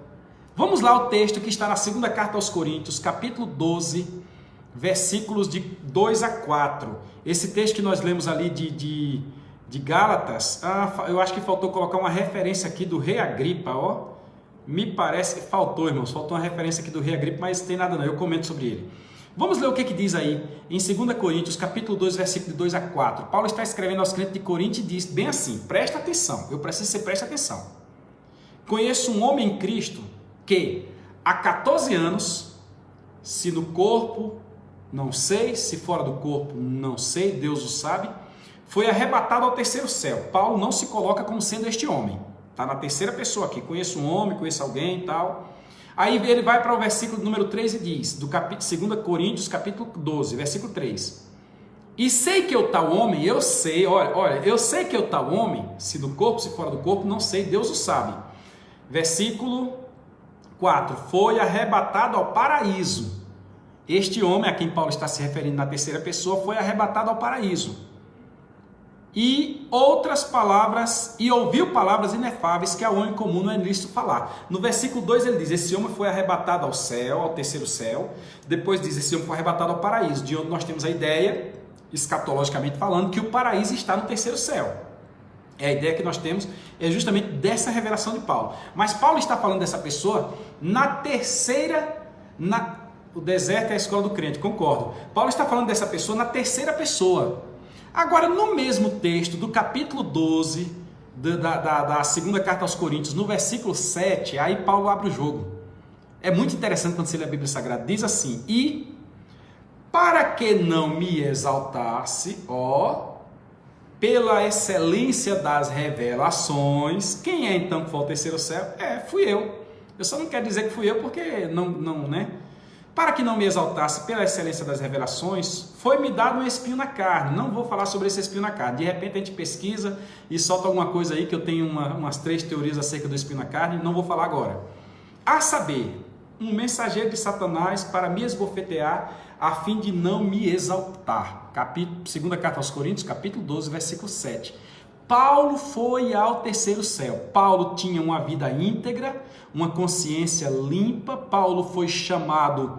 Vamos lá ao texto que está na segunda carta aos Coríntios, capítulo 12, versículos de 2 a 4. Esse texto que nós lemos ali de Gálatas, eu acho que faltou colocar uma referência aqui do rei Agripa, ó. Me parece que faltou, irmãos, faltou uma referência aqui do rei Agripa, mas não tem nada não, eu comento sobre ele. Vamos ler o que diz aí em 2 Coríntios, capítulo 2, versículo de 2 a 4. Paulo está escrevendo aos crentes de Corinto e diz bem assim, presta atenção, eu preciso que você preste atenção. Conheço um homem em Cristo que há 14 anos, se no corpo, não sei, se fora do corpo, não sei, Deus o sabe, foi arrebatado ao 3º céu. Paulo não se coloca como sendo este homem. Está na 3ª pessoa aqui, conheço um homem, conheço alguém e tal. Aí ele vai para o versículo número 3 e diz, do capítulo 2 Coríntios, capítulo 12, versículo 3. E sei que o tal homem, eu sei, olha, eu sei que o tal homem, se do corpo, se fora do corpo, não sei, Deus o sabe. Versículo 4, foi arrebatado ao paraíso. Este homem a quem Paulo está se referindo na 3ª pessoa foi arrebatado ao paraíso. E outras palavras, e ouviu palavras inefáveis que ao homem comum não é lícito falar. No versículo 2 ele diz, esse homem foi arrebatado ao céu, ao 3º céu. Depois diz, esse homem foi arrebatado ao paraíso, de onde nós temos a ideia, escatologicamente falando, que o paraíso está no 3º céu. É a ideia que nós temos, é justamente dessa revelação de Paulo. Mas Paulo está falando dessa pessoa na 3ª, o deserto é a escola do crente, concordo. Paulo está falando dessa pessoa na 3ª pessoa. Agora, no mesmo texto do capítulo 12 da segunda carta aos Coríntios, no versículo 7, aí Paulo abre o jogo. É muito interessante quando você lê a Bíblia Sagrada. Diz assim, e para que não me exaltasse, pela excelência das revelações, quem é então que foi ao 3º céu? Fui eu. Eu só não quero dizer que fui eu porque não, né? Para que não me exaltasse pela excelência das revelações, foi-me dado um espinho na carne. Não vou falar sobre esse espinho na carne. De repente a gente pesquisa e solta alguma coisa aí, que eu tenho umas 3 teorias acerca do espinho na carne, não vou falar agora. A saber, um mensageiro de Satanás para me esbofetear, a fim de não me exaltar. Segunda carta aos Coríntios, capítulo 12, versículo 7. Paulo foi ao 3º céu. Paulo tinha uma vida íntegra, uma consciência limpa. Paulo foi chamado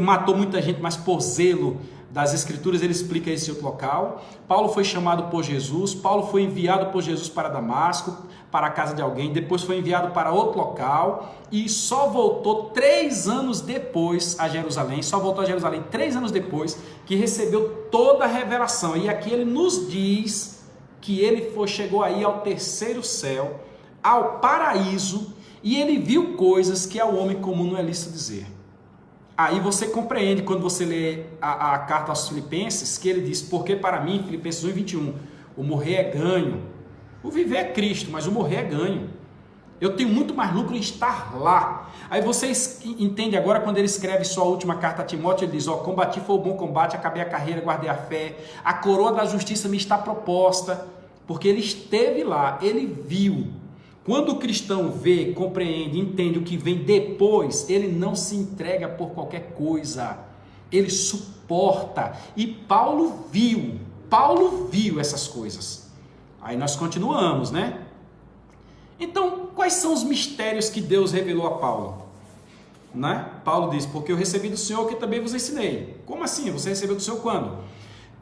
matou muita gente, mas por zelo das Escrituras, ele explica esse outro local. Paulo foi chamado por Jesus. Paulo foi enviado por Jesus para Damasco, para a casa de alguém. Depois foi enviado para outro local e só voltou 3 anos depois a Jerusalém. Só voltou a Jerusalém 3 anos depois que recebeu toda a revelação. E aqui ele nos diz que ele chegou aí ao 3º céu, ao paraíso, e ele viu coisas que ao homem comum não é lícito dizer. Aí você compreende quando você lê a carta aos Filipenses, que ele diz, porque para mim, Filipenses 1:21, o morrer é ganho. O viver é Cristo, mas o morrer é ganho. Eu tenho muito mais lucro em estar lá. Aí vocês entendem agora quando ele escreve sua última carta a Timóteo, ele diz, combati foi o bom combate, acabei a carreira, guardei a fé, a coroa da justiça me está proposta, porque ele esteve lá, ele viu. Quando o cristão vê, compreende, entende o que vem depois, ele não se entrega por qualquer coisa, ele suporta. E Paulo viu essas coisas. Aí nós continuamos, né? Então, quais são os mistérios que Deus revelou a Paulo? Né? Paulo diz, porque eu recebi do Senhor que também vos ensinei. Como assim? Você recebeu do Senhor quando?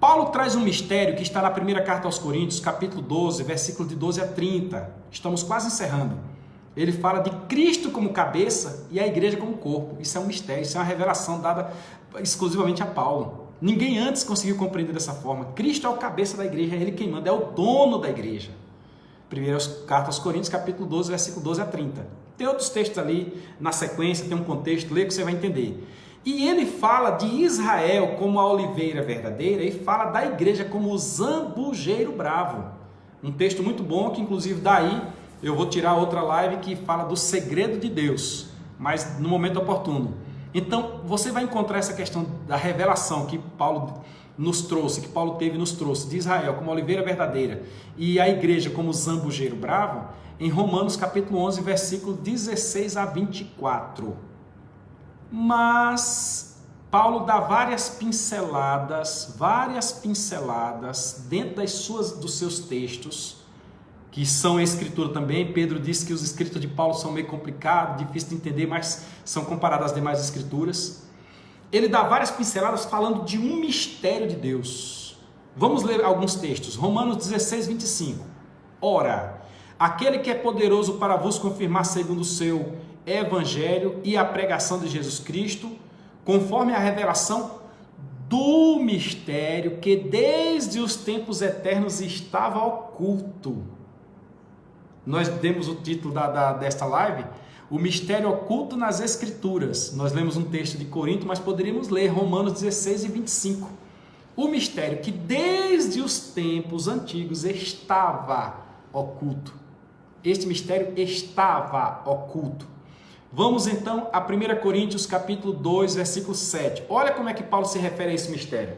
Paulo traz um mistério que está na primeira carta aos Coríntios, capítulo 12, versículo de 12 a 30. Estamos quase encerrando. Ele fala de Cristo como cabeça e a igreja como corpo. Isso é um mistério, isso é uma revelação dada exclusivamente a Paulo. Ninguém antes conseguiu compreender dessa forma. Cristo é o cabeça da igreja, é ele quem manda, é o dono da igreja. Primeira carta aos Coríntios, capítulo 12, versículo 12 a 30. Tem outros textos ali na sequência, tem um contexto, lê que você vai entender. E ele fala de Israel como a oliveira verdadeira e fala da igreja como o zambujeiro bravo. Um texto muito bom que inclusive daí eu vou tirar outra live que fala do segredo de Deus, mas no momento oportuno. Então você vai encontrar essa questão da revelação que Paulo nos trouxe, que Paulo teve e nos trouxe, de Israel como a oliveira verdadeira e a igreja como o zambujeiro bravo, em Romanos capítulo 11, versículo 16 a 24. Mas Paulo dá várias pinceladas dentro dos seus textos, que são a escritura também. Pedro disse que os escritos de Paulo são meio complicados, difíceis de entender, mas são comparados às demais escrituras. Ele dá várias pinceladas falando de um mistério de Deus. Vamos ler alguns textos. Romanos 16, 25. Ora, aquele que é poderoso para vos confirmar segundo o seu evangelho e a pregação de Jesus Cristo, conforme a revelação do mistério que desde os tempos eternos estava oculto. Nós demos o título desta live, o mistério oculto nas Escrituras. Nós lemos um texto de Corinto, mas poderíamos ler Romanos 16 e 25. O mistério que desde os tempos antigos estava oculto. Este mistério estava oculto. Vamos então a 1 Coríntios capítulo 2, versículo 7. Olha como é que Paulo se refere a esse mistério.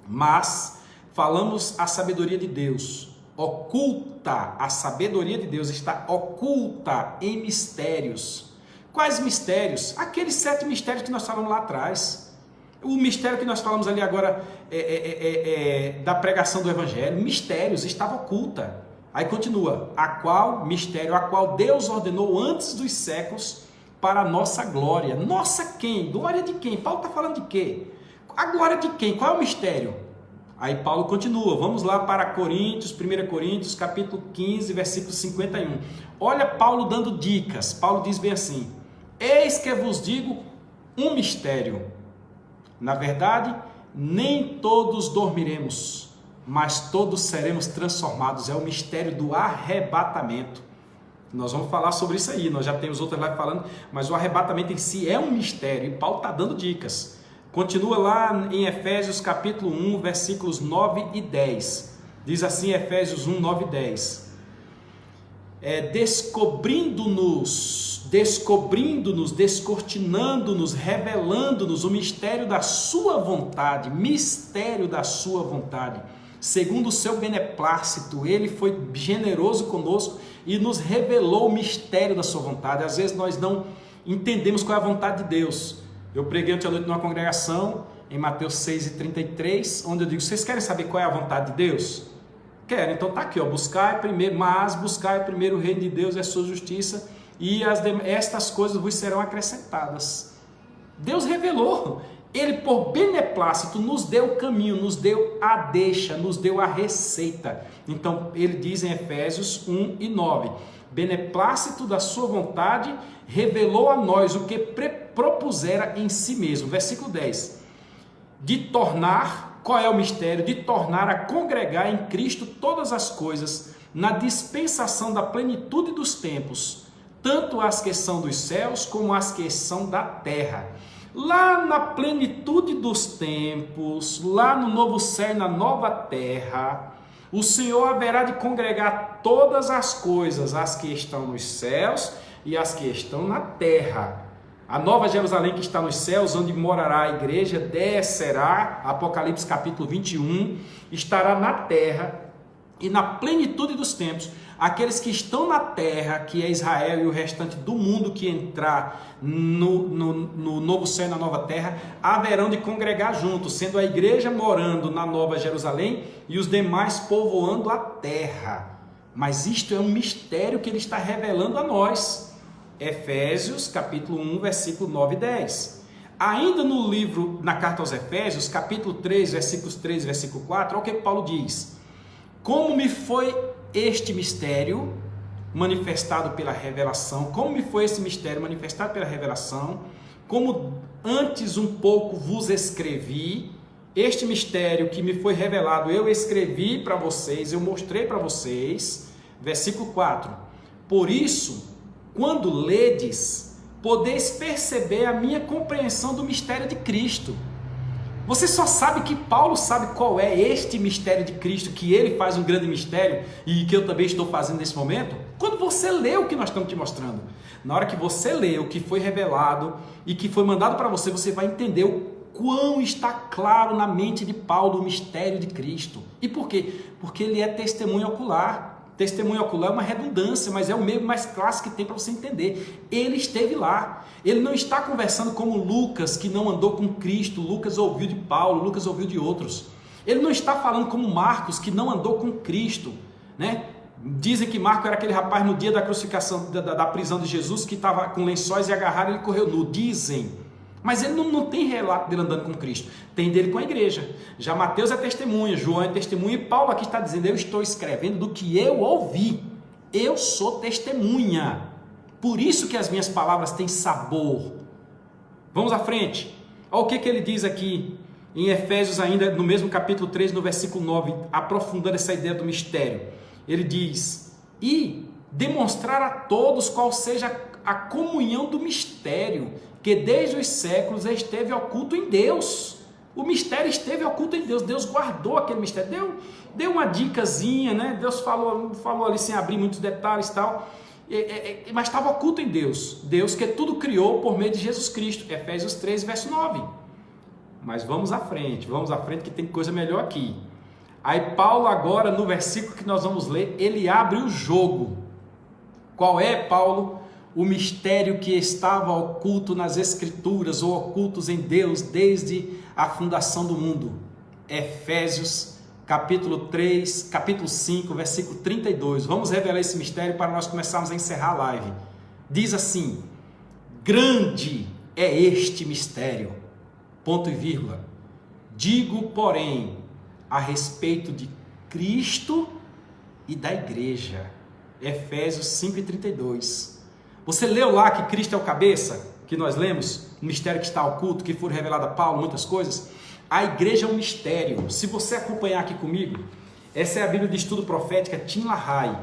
Mas falamos a sabedoria de Deus. Oculta, a sabedoria de Deus está oculta em mistérios. Quais mistérios? Aqueles 7 mistérios que nós falamos lá atrás. O mistério que nós falamos ali agora da pregação do evangelho. Mistérios, estava oculta. Aí continua, a qual Deus ordenou antes dos séculos para a nossa glória. Nossa quem? Glória de quem? Paulo está falando de quê? A glória de quem? Qual é o mistério? Aí Paulo continua, vamos lá para Coríntios, 1 Coríntios, capítulo 15, versículo 51. Olha Paulo dando dicas. Paulo diz bem assim, eis que vos digo um mistério. Na verdade, nem todos dormiremos, mas todos seremos transformados. É o mistério do arrebatamento. Nós vamos falar sobre isso aí, nós já temos outras lives falando, mas o arrebatamento em si é um mistério e Paulo está dando dicas. Continua lá em Efésios capítulo 1, versículos 9 e 10. Diz assim Efésios 1, 9 e 10. Descobrindo-nos, descortinando-nos, revelando-nos o mistério da sua vontade, segundo o seu beneplácito. Ele foi generoso conosco e nos revelou o mistério da sua vontade. Às vezes nós não entendemos qual é a vontade de Deus. Eu preguei ontem à noite numa congregação, em Mateus 6:33, onde eu digo, vocês querem saber qual é a vontade de Deus? Quero, então está aqui, buscai primeiro o reino de Deus e a sua justiça, e estas coisas vos serão acrescentadas. Deus revelou, Ele por beneplácito nos deu o caminho, nos deu a deixa, nos deu a receita. Então ele diz em Efésios 1 e 9, beneplácito da sua vontade, revelou a nós o que propusera em si mesmo. Versículo 10, de tornar, qual é o mistério? De tornar a congregar em Cristo todas as coisas, na dispensação da plenitude dos tempos, tanto as que são dos céus como as que são da terra. Lá na plenitude dos tempos, lá no novo céu e na nova terra, o Senhor haverá de congregar todas as coisas, as que estão nos céus e as que estão na terra. A nova Jerusalém que está nos céus, onde morará a igreja, descerá, Apocalipse capítulo 21, estará na terra e na plenitude dos tempos. Aqueles que estão na terra, que é Israel e o restante do mundo que entrar no novo céu e na nova terra, haverão de congregar juntos, sendo a igreja morando na nova Jerusalém e os demais povoando a terra. Mas isto é um mistério que ele está revelando a nós. Efésios capítulo 1, versículo 9 e 10. Ainda no livro, na carta aos Efésios, capítulo 3, versículos 3 e versículo 4, olha o que Paulo diz. Como me foi este mistério manifestado pela revelação, como me foi esse mistério manifestado pela revelação, como antes um pouco vos escrevi, este mistério que me foi revelado, eu escrevi para vocês, eu mostrei para vocês, versículo 4, por isso, quando ledes, podeis perceber a minha compreensão do mistério de Cristo. Você só sabe que Paulo sabe qual é este mistério de Cristo, que ele faz um grande mistério e que eu também estou fazendo nesse momento, quando você lê o que nós estamos te mostrando. Na hora que você lê o que foi revelado e que foi mandado para você, você vai entender o quão está claro na mente de Paulo o mistério de Cristo. E por quê? Porque ele é testemunho ocular. Testemunho ocular é uma redundância, mas é o meio mais clássico que tem para você entender. Ele esteve lá. Ele não está conversando como Lucas, que não andou com Cristo. Lucas ouviu de Paulo, Lucas ouviu de outros. Ele não está falando como Marcos, que não andou com Cristo, né? Dizem que Marcos era aquele rapaz no dia da crucificação, da prisão de Jesus, que estava com lençóis e agarraram, ele correu nu. Dizem. Mas ele não tem relato dele andando com Cristo. Tem dele com a igreja. Já Mateus é testemunha, João é testemunha e Paulo aqui está dizendo, eu estou escrevendo do que eu ouvi. Eu sou testemunha. Por isso que as minhas palavras têm sabor. Vamos à frente. Olha o que ele diz aqui em Efésios ainda, no mesmo capítulo 3, no versículo 9, aprofundando essa ideia do mistério. Ele diz, e demonstrar a todos qual seja a comunhão do mistério, que desde os séculos esteve oculto em Deus. O mistério esteve oculto em Deus. Deus guardou aquele mistério. Deu uma dicasinha, né? Deus falou ali sem abrir muitos detalhes e tal. Mas estava oculto em Deus. Deus que tudo criou por meio de Jesus Cristo. Efésios 3, verso 9. Mas vamos à frente que tem coisa melhor aqui. Aí Paulo agora, no versículo que nós vamos ler, ele abre o jogo. Qual é, Paulo? O mistério que estava oculto nas Escrituras ou ocultos em Deus desde a fundação do mundo. Efésios, capítulo 3, capítulo 5, versículo 32. Vamos revelar esse mistério para nós começarmos a encerrar a live. Diz assim, grande é este mistério, ponto e vírgula. Digo, porém, a respeito de Cristo e da igreja. Efésios 5:32. Você leu lá que Cristo é o cabeça, que nós lemos, o mistério que está oculto, que foi revelado a Paulo, muitas coisas. A igreja é um mistério. Se você acompanhar aqui comigo, essa é a Bíblia de Estudo Profética Tim LaHaye.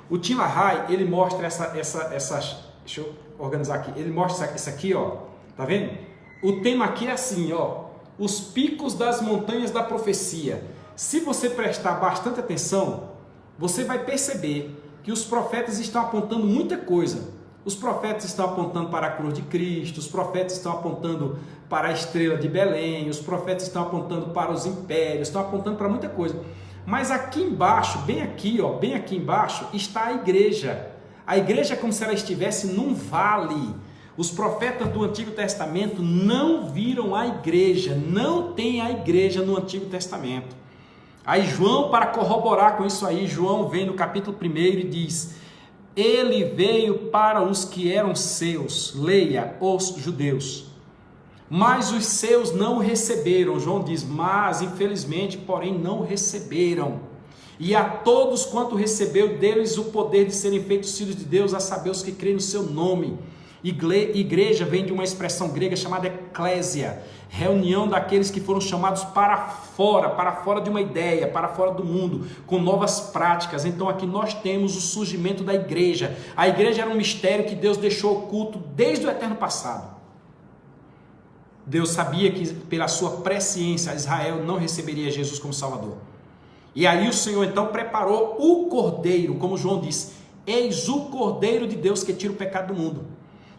O Tim LaHaye, ele mostra essa, deixa eu organizar aqui, ele mostra isso aqui, ó, tá vendo? O tema aqui é assim, ó, os picos das montanhas da profecia. Se você prestar bastante atenção, você vai perceber que os profetas estão apontando muita coisa. Os profetas estão apontando para a cruz de Cristo, os profetas estão apontando para a estrela de Belém, os profetas estão apontando para os impérios, estão apontando para muita coisa. Mas aqui embaixo, bem aqui embaixo, está a igreja. A igreja é como se ela estivesse num vale. Os profetas do Antigo Testamento não viram a igreja, não tem a igreja no Antigo Testamento. Aí João, para corroborar com isso aí, João vem no capítulo 1 e diz... Ele veio para os que eram seus, leia, os judeus. Mas os seus não o receberam. João diz, mas infelizmente, porém, não o receberam. E a todos quanto recebeu deles o poder de serem feitos filhos de Deus, a saber os que creem no seu nome, Igreja vem de uma expressão grega chamada eclésia, reunião daqueles que foram chamados para fora de uma ideia, para fora do mundo, com novas práticas. Então aqui nós temos o surgimento da igreja. A igreja era um mistério que Deus deixou oculto desde o eterno passado. Deus sabia que pela sua presciência Israel não receberia Jesus como Salvador. E aí o Senhor então preparou o Cordeiro, como João disse, eis o Cordeiro de Deus que tira o pecado do mundo.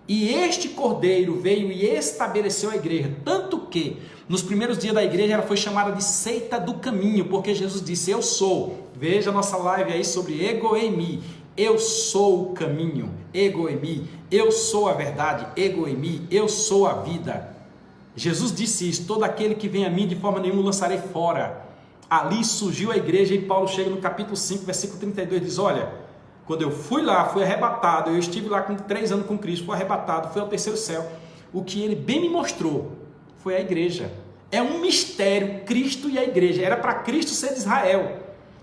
E este Cordeiro veio e estabeleceu a igreja, tanto que nos primeiros dias da igreja ela foi chamada de seita do caminho, porque Jesus disse, eu sou, veja a nossa live aí sobre ego eimi, eu sou o caminho, ego eimi, eu sou a verdade, ego eimi, eu sou a vida. Jesus disse isso, todo aquele que vem a mim de forma nenhuma lançarei fora. Ali surgiu a igreja e Paulo chega no capítulo 5, versículo 32, diz, olha, quando eu fui lá, fui arrebatado, eu estive lá com 3 anos com Cristo, fui arrebatado, fui ao terceiro céu, o que ele bem me mostrou foi a igreja. É um mistério, Cristo e a igreja. Era para Cristo ser de Israel,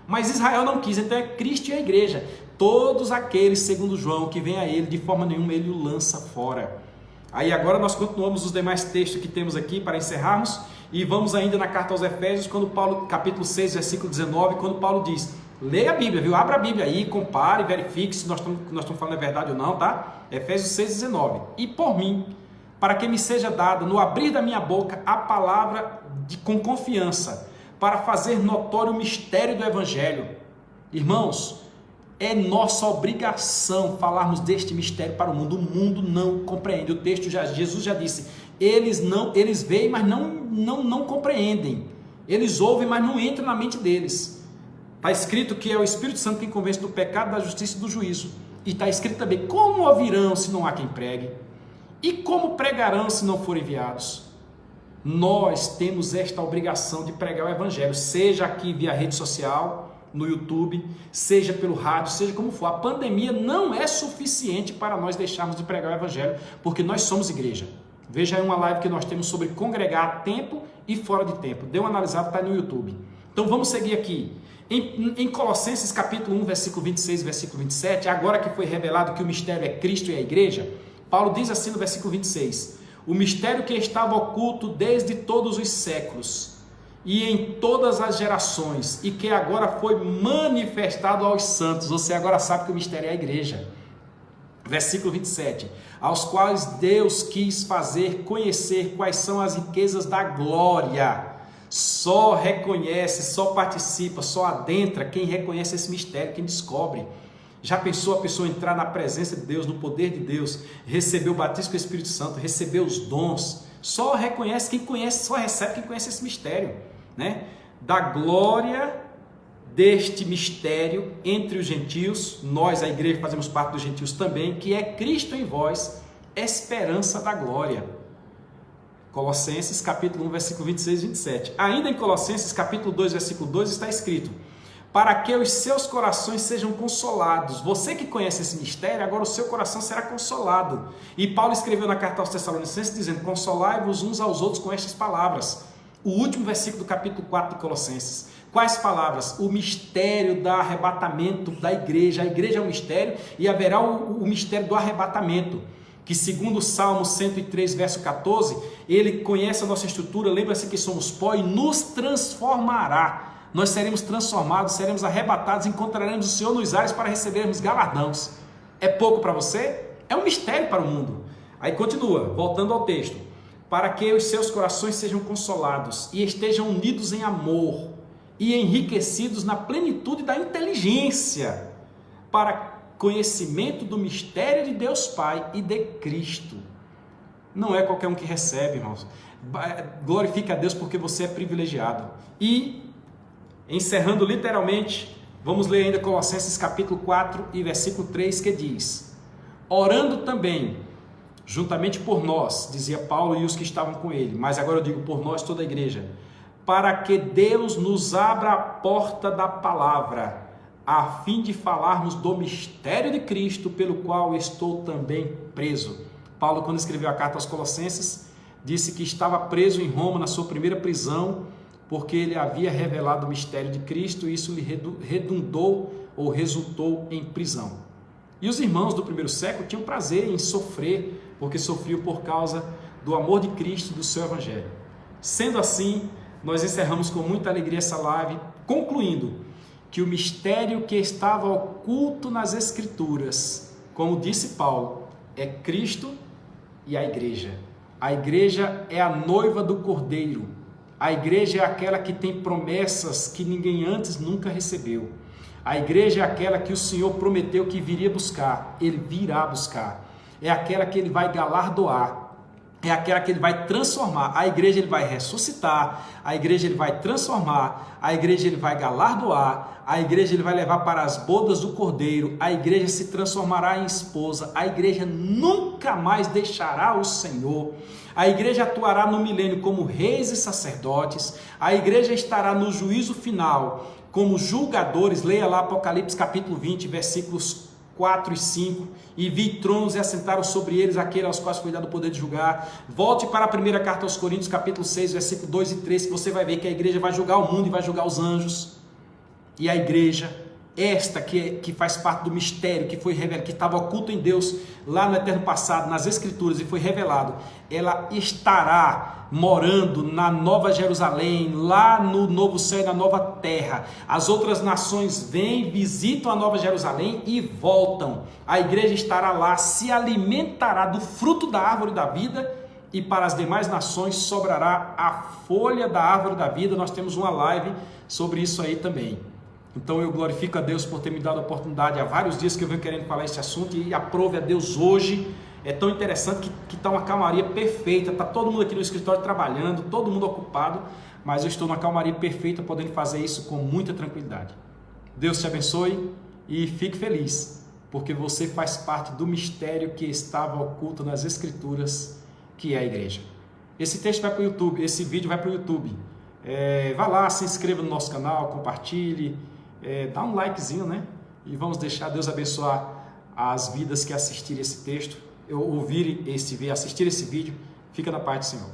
mas Israel não quis, então é Cristo e a igreja. Todos aqueles, segundo João, que vêm a ele, de forma nenhuma ele o lança fora. Aí agora nós continuamos os demais textos que temos aqui para encerrarmos, e vamos ainda na carta aos Efésios, quando Paulo, capítulo 6, versículo 19, quando Paulo diz, leia a Bíblia, viu? Abra a Bíblia aí, compare, verifique se nós estamos falando a verdade ou não, tá? Efésios 6, 19. E por mim, para que me seja dada, no abrir da minha boca, a palavra com confiança, para fazer notório o mistério do Evangelho. Irmãos, é nossa obrigação falarmos deste mistério para o mundo. O mundo não compreende. O texto, Jesus já disse, eles veem, mas não compreendem. Eles ouvem, mas não entra na mente deles. Está escrito que é o Espírito Santo quem convence do pecado, da justiça e do juízo. E está escrito também, como ouvirão se não há quem pregue? E como pregarão se não forem enviados? Nós temos esta obrigação de pregar o Evangelho, seja aqui via rede social, no YouTube, seja pelo rádio, seja como for. A pandemia não é suficiente para nós deixarmos de pregar o Evangelho, porque nós somos igreja. Veja aí uma live que nós temos sobre congregar a tempo e fora de tempo. Dê uma analisada, está no YouTube. Então vamos seguir aqui. Em Colossenses capítulo 1, versículo 26 e versículo 27, agora que foi revelado que o mistério é Cristo e a igreja, Paulo diz assim no versículo 26, o mistério que estava oculto desde todos os séculos e em todas as gerações e que agora foi manifestado aos santos. Você agora sabe que o mistério é a igreja. Versículo 27, aos quais Deus quis fazer conhecer quais são as riquezas da glória. Só reconhece, só participa, só adentra quem reconhece esse mistério, quem descobre. Já pensou a pessoa entrar na presença de Deus, no poder de Deus, receber o batismo com o Espírito Santo, receber os dons? Só reconhece quem conhece, só recebe quem conhece esse mistério, né? Da glória deste mistério entre os gentios, nós, a igreja, fazemos parte dos gentios também, que é Cristo em vós, esperança da glória. Colossenses capítulo 1, versículo 26 e 27. Ainda em Colossenses capítulo 2, versículo 2 está escrito, para que os seus corações sejam consolados. Você que conhece esse mistério, agora o seu coração será consolado. E Paulo escreveu na carta aos Tessalonicenses dizendo, consolai-vos uns aos outros com estas palavras. O último versículo do capítulo 4 de Colossenses. Quais palavras? O mistério do arrebatamento da igreja. A igreja é um mistério e haverá o mistério do arrebatamento, que segundo o Salmo 103, verso 14, ele conhece a nossa estrutura, lembra-se que somos pó e nos transformará. Nós seremos transformados, seremos arrebatados, encontraremos o Senhor nos ares para recebermos galardões. É pouco para você? É um mistério para o mundo. Aí continua, voltando ao texto. Para que os seus corações sejam consolados e estejam unidos em amor e enriquecidos na plenitude da inteligência, para conhecimento do mistério de Deus Pai e de Cristo. Não é qualquer um que recebe, irmãos. Glorifica a Deus porque você é privilegiado. E, encerrando literalmente, vamos ler ainda Colossenses capítulo 4 e versículo 3, que diz, orando também, juntamente por nós, dizia Paulo e os que estavam com ele, mas agora eu digo por nós, toda a igreja, para que Deus nos abra a porta da palavra, a fim de falarmos do mistério de Cristo, pelo qual estou também preso. Paulo, quando escreveu a carta aos Colossenses, disse que estava preso em Roma, na sua primeira prisão, porque ele havia revelado o mistério de Cristo, e isso lhe redundou ou resultou em prisão. E os irmãos do primeiro século tinham prazer em sofrer porque sofreu por causa do amor de Cristo e do seu Evangelho. Sendo assim, nós encerramos com muita alegria essa live, concluindo que o mistério que estava oculto nas Escrituras, como disse Paulo, é Cristo e a igreja. A igreja é a noiva do Cordeiro. A igreja é aquela que tem promessas que ninguém antes nunca recebeu. A igreja é aquela que o Senhor prometeu que viria buscar. Ele virá buscar. É aquela que Ele vai galardoar. É aquela que Ele vai transformar. A igreja Ele vai ressuscitar. A igreja Ele vai transformar. A igreja Ele vai galardoar. A igreja Ele vai levar para as bodas do Cordeiro. A igreja se transformará em esposa. A igreja nunca mais deixará o Senhor. A igreja atuará no milênio como reis e sacerdotes. A igreja estará no juízo final como julgadores. Leia lá Apocalipse capítulo 20, versículos 4 e 5, e vi tronos e assentaram sobre eles aqueles aos quais foi dado o poder de julgar. Volte para a primeira carta aos Coríntios, capítulo 6, versículo 2 e 3, que você vai ver que a igreja vai julgar o mundo e vai julgar os anjos. E a igreja, esta que faz parte do mistério que foi revelado, que estava oculto em Deus lá no eterno passado, nas Escrituras, e foi revelado, ela estará morando na Nova Jerusalém, lá no novo céu e na nova terra. As outras nações vêm, visitam a Nova Jerusalém e voltam. A igreja estará lá, se alimentará do fruto da árvore da vida, e para as demais nações sobrará a folha da árvore da vida. Nós temos uma live sobre isso aí também. Então eu glorifico a Deus por ter me dado a oportunidade há vários dias que eu venho querendo falar esse assunto, e aprove a Deus hoje. É tão interessante que está uma calmaria perfeita, está todo mundo aqui no escritório trabalhando, todo mundo ocupado, mas eu estou numa calmaria perfeita, podendo fazer isso com muita tranquilidade. Deus te abençoe e fique feliz, porque você faz parte do mistério que estava oculto nas Escrituras, que é a igreja. Esse texto vai para o YouTube, esse vídeo vai para o YouTube. Vá lá, se inscreva no nosso canal, compartilhe, dá um likezinho, né? E vamos deixar Deus abençoar as vidas que assistirem esse texto, assistir esse vídeo. Fica na paz do Senhor.